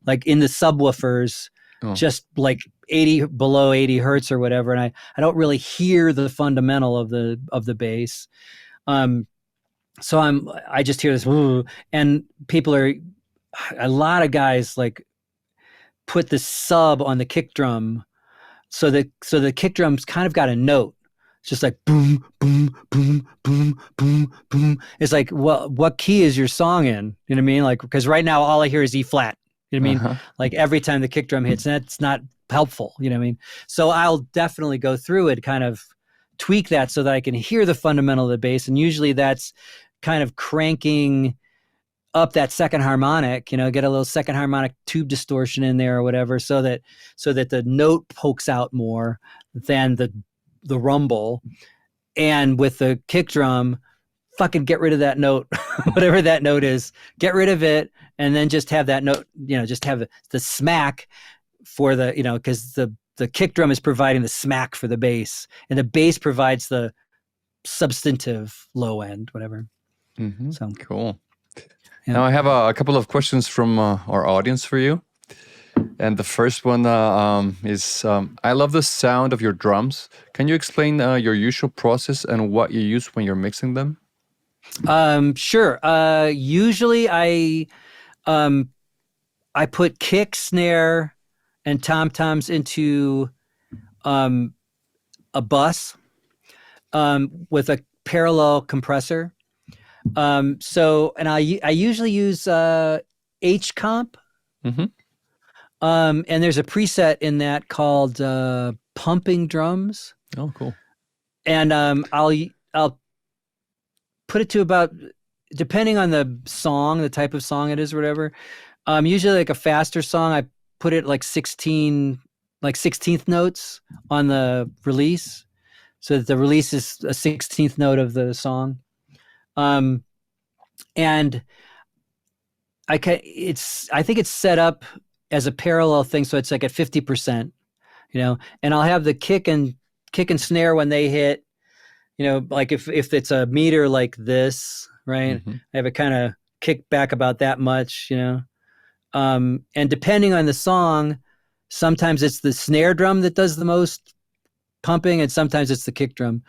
like in the subwoofers, Oh. just like 80 below 80 hertz or whatever, and I don't really hear the fundamental of the bass. So I just hear this, and a lot of guys like put the sub on the kick drum, so the kick drum's kind of got a note. It's just like boom, boom, boom, boom, boom, boom. It's like, well, what key is your song in? You know what I mean? Like, because right now all I hear is E flat. You know what I mean? Uh-huh. Like every time the kick drum hits, and that's not helpful. You know what I mean? So I'll definitely go through it, kind of tweak that so that I can hear the fundamental of the bass. And usually that's kind of cranking up that second harmonic, get a little second harmonic tube distortion in there or whatever, so that the note pokes out more than the rumble. And with the kick drum, fucking get rid of that note, whatever that note is, get rid of it, and then just have that note, just have the smack for the, because the kick drum is providing the smack for the bass, and the bass provides the substantive low end, whatever. Mm-hmm. So Cool. yeah. Now I have a couple of questions from our audience for you. And the first one is I love the sound of your drums. Can you explain your usual process and what you use when you're mixing them? Sure. Usually I put kick, snare, and tom-toms into a bus with a parallel compressor. And I usually use H comp. Mm-hmm. And there's a preset in that called pumping drums. Oh, cool. And I'll put it to about, depending on the song, the type of song it is or whatever. Usually like a faster song, I put it like 16th notes on the release, so that the release is a 16th note of the song. And I think it's set up as a parallel thing, so it's like at 50%, and I'll have the kick and snare when they hit, like if it's a meter like this, right? Mm-hmm. I have it kind of kick back about that much, and depending on the song, sometimes it's the snare drum that does the most pumping, and sometimes it's the kick drum.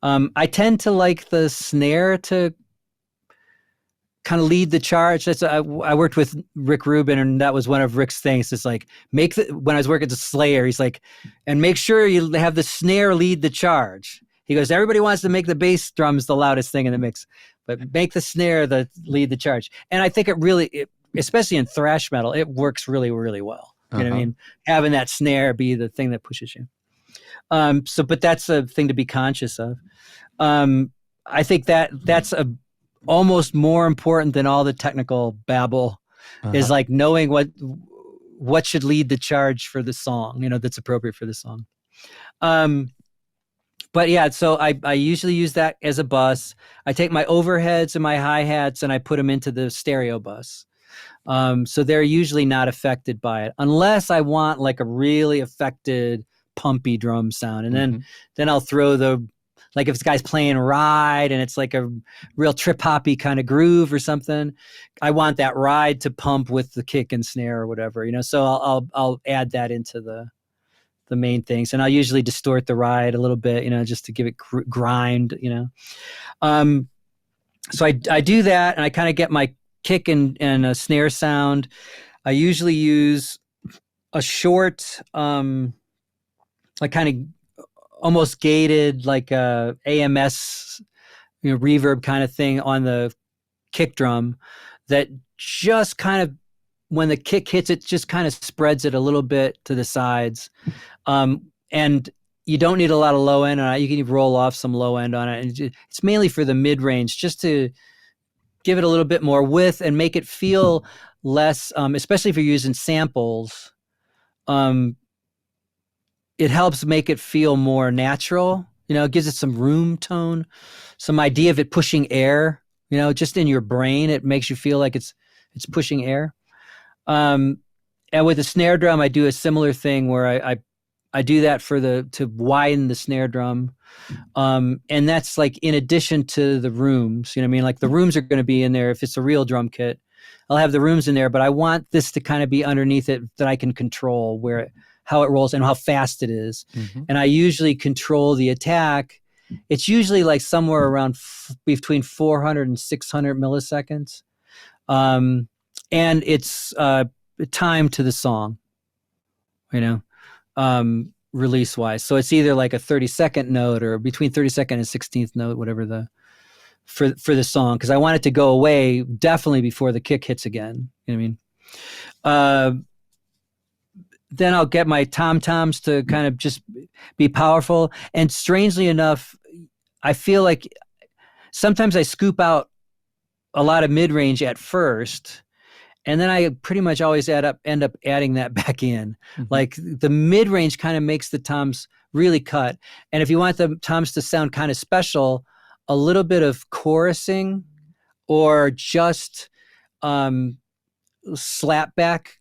I tend to like the snare to kind of lead the charge. I worked with Rick Rubin, and that was one of Rick's things. It's like, when I was working at Slayer, he's like, and make sure you have the snare lead the charge. He goes, everybody wants to make the bass drums the loudest thing in the mix, but make the snare lead the charge. And I think especially in thrash metal, it works really, really well. You know what I mean? Having that snare be the thing that pushes you. But that's a thing to be conscious of. I think that's almost more important than all the technical babble, is like knowing what should lead the charge for the song, that's appropriate for the song. But yeah, so I usually use that as a bus. I take my overheads and my hi-hats and I put them into the stereo bus. So they're usually not affected by it, unless I want like a really affected pumpy drum sound. And then I'll throw the Like if this guy's playing ride and it's like a real trip hoppy kind of groove or something, I want that ride to pump with the kick and snare or whatever, so I'll add that into the main things, and I'll usually distort the ride a little bit, just to give it grind, so I do that, and I kind of get my kick and a snare sound. I usually use a short, like kind of almost gated, like a AMS, reverb kind of thing on the kick drum that just kind of, when the kick hits it, just kind of spreads it a little bit to the sides. And you don't need a lot of low end on it. You can roll off some low end on it. And it's mainly for the mid range, just to give it a little bit more width and make it feel less, especially if you're using samples. It helps make it feel more natural. It gives it some room tone, some idea of it pushing air, just in your brain. It makes you feel like it's pushing air. And with the snare drum, I do a similar thing where I do that to widen the snare drum. And that's like in addition to the rooms, like the rooms are going to be in there. If it's a real drum kit, I'll have the rooms in there, but I want this to kind of be underneath it, that I can control how it rolls and how fast it is. Mm-hmm. And I usually control the attack. It's usually like somewhere around between 400 and 600 milliseconds. And it's timed to the song, release wise. So it's either like a 30-second note or between 32nd and 16th note, whatever for the song. Cause I want it to go away definitely before the kick hits again. You know what I mean? Then I'll get my tom-toms to kind of just be powerful. And strangely enough, I feel like sometimes I scoop out a lot of mid-range at first, and then I pretty much always end up adding that back in. Mm-hmm. Like the mid-range kind of makes the toms really cut. And if you want the toms to sound kind of special, a little bit of chorusing or just slap back,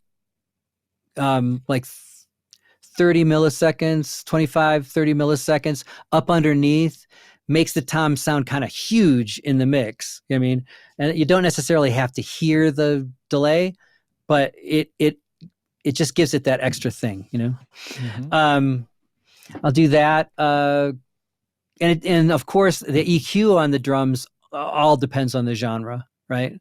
like 30 milliseconds, 25, 30 milliseconds up underneath makes the tom sound kind of huge in the mix. You know what I mean? And you don't necessarily have to hear the delay, but it just gives it that extra thing, Mm-hmm. I'll do that. And of course the EQ on the drums all depends on the genre, right?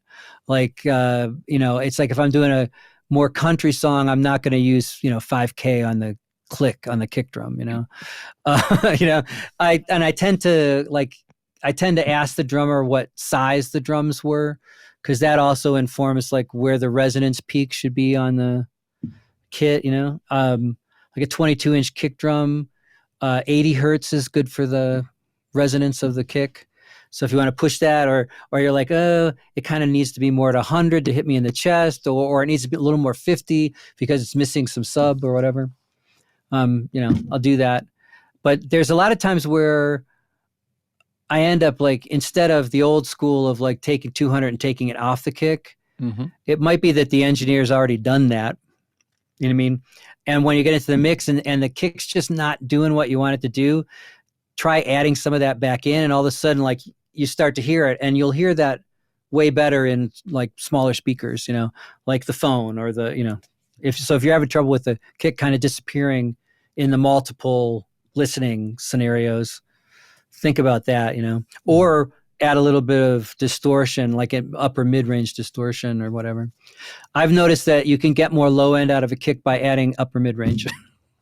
Like, it's like if I'm doing a more country song, I'm not going to use, 5K on the click on the kick drum, I tend to ask the drummer what size the drums were, because that also informs like where the resonance peak should be on the kit, like a 22-inch kick drum, 80 hertz is good for the resonance of the kick. So if you want to push that, or you're like, oh, it kind of needs to be more at 100 to hit me in the chest, or it needs to be a little more 50 because it's missing some sub or whatever. I'll do that. But there's a lot of times where I end up like, instead of the old school of like taking 200 and taking it off the kick, mm-hmm. It might be that the engineer's already done that. You know what I mean? And when you get into the mix and the kick's just not doing what you want it to do, try adding some of that back in, and all of a sudden, like, you start to hear it, and you'll hear that way better in like smaller speakers, like the phone or if you're having trouble with the kick kind of disappearing in the multiple listening scenarios, think about that, or add a little bit of distortion, like an upper mid-range distortion or whatever. I've noticed that you can get more low end out of a kick by adding upper mid-range.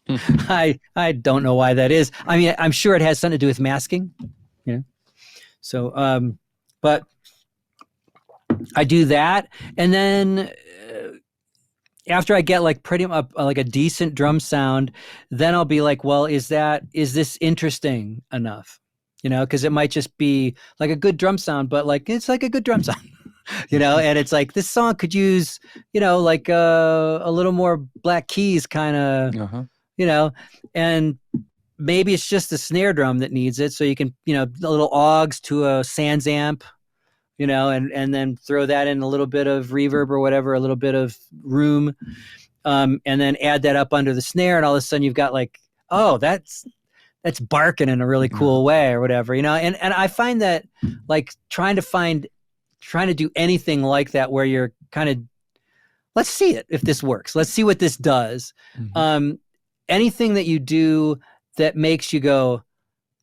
I don't know why that is. I mean, I'm sure it has something to do with masking, So, but I do that, and then after I get like pretty much like a decent drum sound, then I'll be like, well, is this interesting enough? Because it might just be like a good drum sound, but like it's like a good drum sound. And it's like, this song could use, like a little more Black Keys kind of. Uh-huh. And maybe it's just the snare drum that needs it. So you can, a little augs to a Sans amp, and then throw that in a little bit of reverb or whatever, a little bit of room, and then add that up under the snare. And all of a sudden you've got like, oh, that's that's barking in a really cool way or whatever, you know? And I find that like trying to do anything like that where you're kind of, let's see it if this works. Let's see what this does. Anything that you do that makes you go,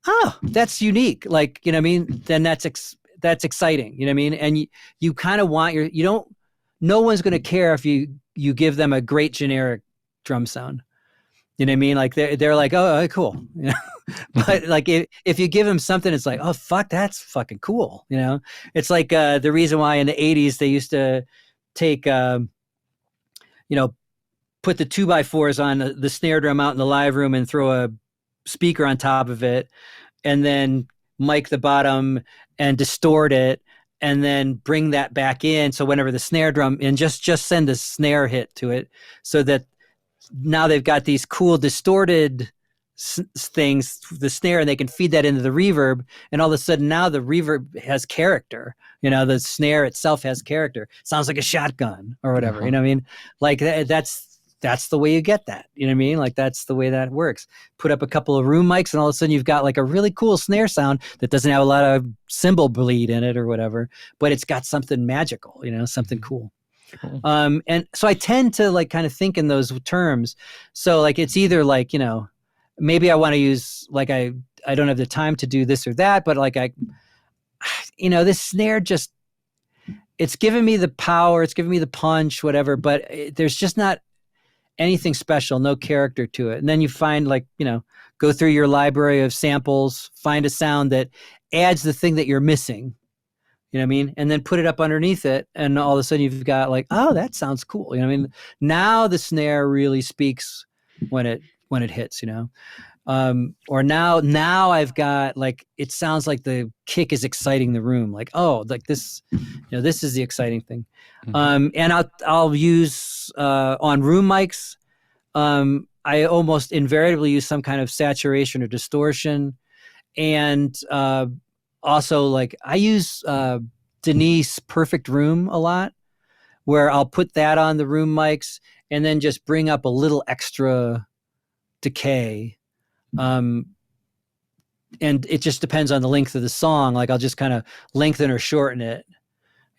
oh, that's unique. Like, you know what I mean? Then that's exciting. You know what I mean? And you kind of want no one's going to care if you give them a great generic drum sound. You know what I mean? Like they're like, oh, cool. You know? But like if you give them something, it's like, oh, fuck, that's fucking cool. You know, it's like the reason why in the 80s they used to take, you know, put the 2x4s on the snare drum out in the live room and throw a speaker on top of it and then mic the bottom and distort it and then bring that back in. So whenever the snare drum and just send a snare hit to it so that now they've got these cool distorted things, the snare, and they can feed that into the reverb. And all of a sudden now the reverb has character, you know, the snare itself has character. Sounds like a shotgun or whatever, you know what I mean? Like that's the way you get that, you know what I mean? Like that's the way that works. Put up a couple of room mics and all of a sudden you've got like a really cool snare sound that doesn't have a lot of cymbal bleed in it or whatever, but it's got something magical, you know, something cool. Cool. And so I tend to like kind of think in those terms. So like it's either like, you know, maybe I want to use like I don't have the time to do this or that, but like you know, this snare just it's giving me the power, it's giving me the punch, whatever, but there's just not anything special, no character to it. And then you find like, you know, go through your library of samples, find a sound that adds the thing that you're missing. You know what I mean? And then put it up underneath it. And all of a sudden you've got like, oh, that sounds cool. You know what I mean? Now the snare really speaks when it hits, you know? Or now I've got like, it sounds like the kick is exciting the room. Like, oh, like this, you know, this is the exciting thing. And I'll use, on room mics, I almost invariably use some kind of saturation or distortion. And, also, like I use Denise Perfect Room a lot, where I'll put that on the room mics and then just bring up a little extra decay. And it just depends on the length of the song. Like I'll just kind of lengthen or shorten it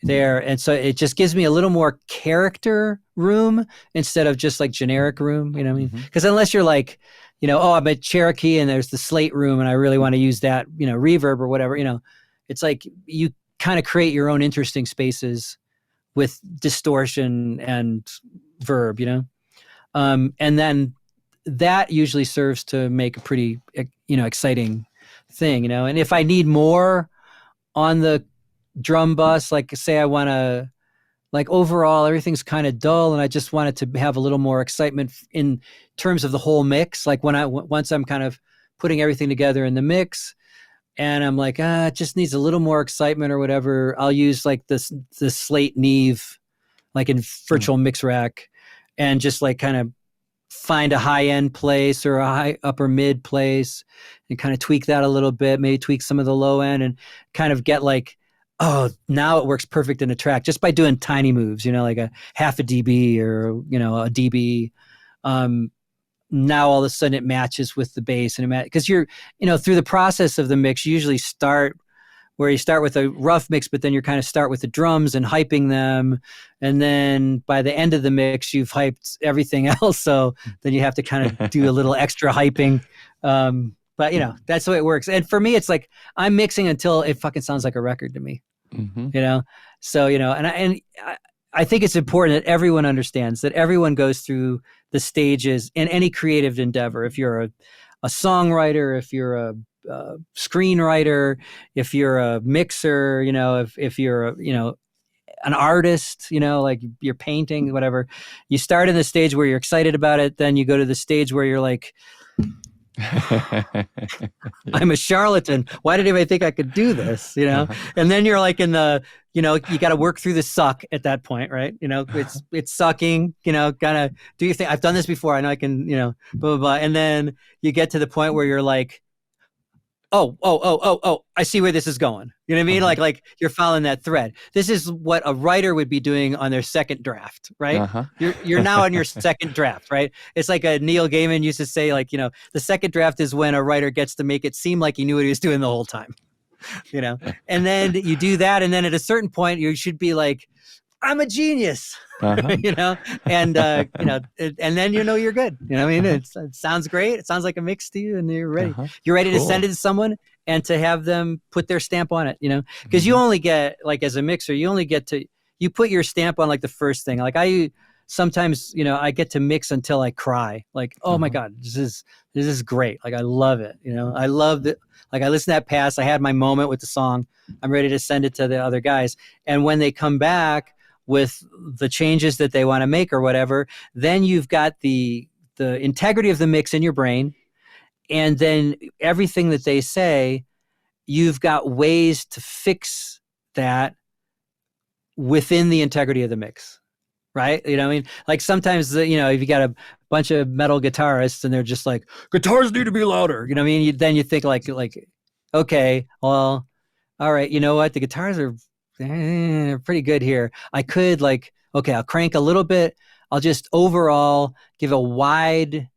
there. And so it just gives me a little more character room instead of just like generic room, you know what I mean? Because unless you're like, you know, oh, I'm at Cherokee and there's the slate room and I really want to use that, you know, reverb or whatever, you know, it's like you kind of create your own interesting spaces with distortion and verb, you know? And then that usually serves to make a pretty, you know, exciting thing, you know? And if I need more on the drum bus, like say I want to, like overall everything's kind of dull and I just want it to have a little more excitement in terms of the whole mix. Like once I'm kind of putting everything together in the mix and I'm like, it just needs a little more excitement or whatever, I'll use like the Slate Neve, like in virtual mix rack, and just like kind of find a high end place or a high upper mid place and kind of tweak that a little bit, maybe tweak some of the low end and kind of get like, oh, now it works perfect in a track just by doing tiny moves, you know, like a half a dB or, you know, a dB. Now all of a sudden it matches with the bass and because you're, you know, through the process of the mix, you usually start where you start with a rough mix, but then you're kind of start with the drums and hyping them. And then by the end of the mix, you've hyped everything else. So then you have to kind of do a little extra hyping. But you know, that's the way it works. And for me, it's like, I'm mixing until it fucking sounds like a record to me, you know? So, you know, and I think it's important that everyone understands that everyone goes through the stages in any creative endeavor. If you're a songwriter, if you're a screenwriter, if you're a mixer, you know, if you're a, you know, an artist, you know, like you're painting, whatever, you start in the stage where you're excited about it. Then you go to the stage where you're like, I'm a charlatan. Why did anybody think I could do this? You know? And then you're like in the, you know, you got to work through the suck at that point, right? You know, it's sucking, you know, gotta do your thing. I've done this before. I know I can, you know, blah, blah, blah. And then you get to the point where you're like, I see where this is going. You know what I mean? Uh-huh. Like you're following that thread. This is what a writer would be doing on their second draft, right? Uh-huh. You're now on your second draft, right? It's like a Neil Gaiman used to say, like, the second draft is when a writer gets to make it seem like he knew what he was doing the whole time, and then you do that. And then at a certain point, you should be like, I'm a genius, Uh-huh. and and then you're good. You know what I mean? It sounds great. It sounds like a mix to you, and you're ready. Uh-huh. You're ready to Cool. send it to someone and to have them put their stamp on it. Because you only get, like, as a mixer, you put your stamp on like the first thing. Like I sometimes, I get to mix until I cry. Like, oh my Uh-huh. God, this is great. Like I love it. I love that. Like I listen to that pass. I had my moment with the song. I'm ready to send it to the other guys. And when they come back with the changes that they want to make or whatever, then you've got the integrity of the mix in your brain. And then everything that they say, you've got ways to fix that within the integrity of the mix. Right? I mean, like sometimes, if you got a bunch of metal guitarists and they're just like, guitars need to be louder. You know what I mean? Then you think like, okay, well, all right, you know what? The guitars are pretty good here. I could okay, I'll crank a little bit. I'll just overall give a wide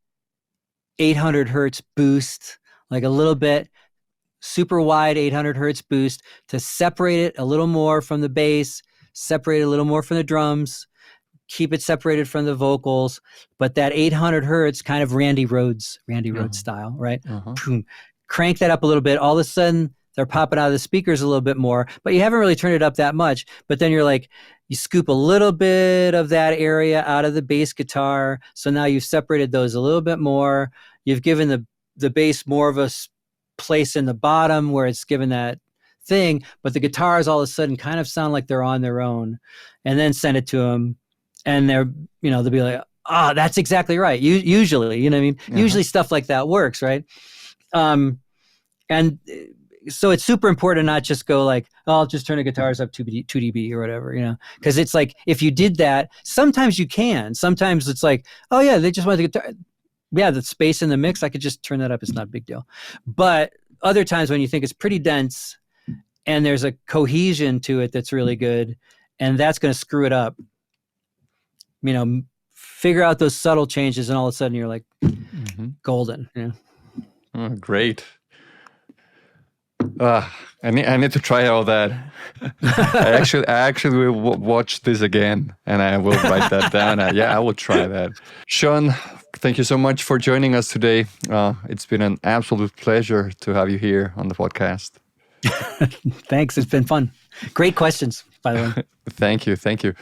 800 hertz boost, like a little bit, super wide 800 hertz boost to separate it a little more from the bass, separate it a little more from the drums, keep it separated from the vocals, but that 800 hertz kind of Randy Rhoads style, right? Uh-huh. Boom. Crank that up a little bit. All of a sudden, they're popping out of the speakers a little bit more, but you haven't really turned it up that much. But then you scoop a little bit of that area out of the bass guitar. So now you've separated those a little bit more. You've given the bass more of a place in the bottom where it's given that thing, but the guitars all of a sudden kind of sound like they're on their own. And then send it to them. And they'll be like, that's exactly right. Usually, you know what I mean? Uh-huh. Usually stuff like that works, right? And so it's super important to not just go like, I'll just turn the guitars up 2 dB or whatever, because it's like, if you did that, sometimes you can. Sometimes it's like, oh yeah, they just want the guitar. Yeah, the space in the mix, I could just turn that up. It's not a big deal. But other times when you think it's pretty dense and there's a cohesion to it that's really good, and that's going to screw it up, figure out those subtle changes, and all of a sudden you're like golden. Oh, great. I need to try all that. I actually will watch this again, and I will write that down. I will try that. Sean, thank you so much for joining us today. It's been an absolute pleasure to have you here on the podcast. Thanks. It's been fun. Great questions, by the way. Thank you.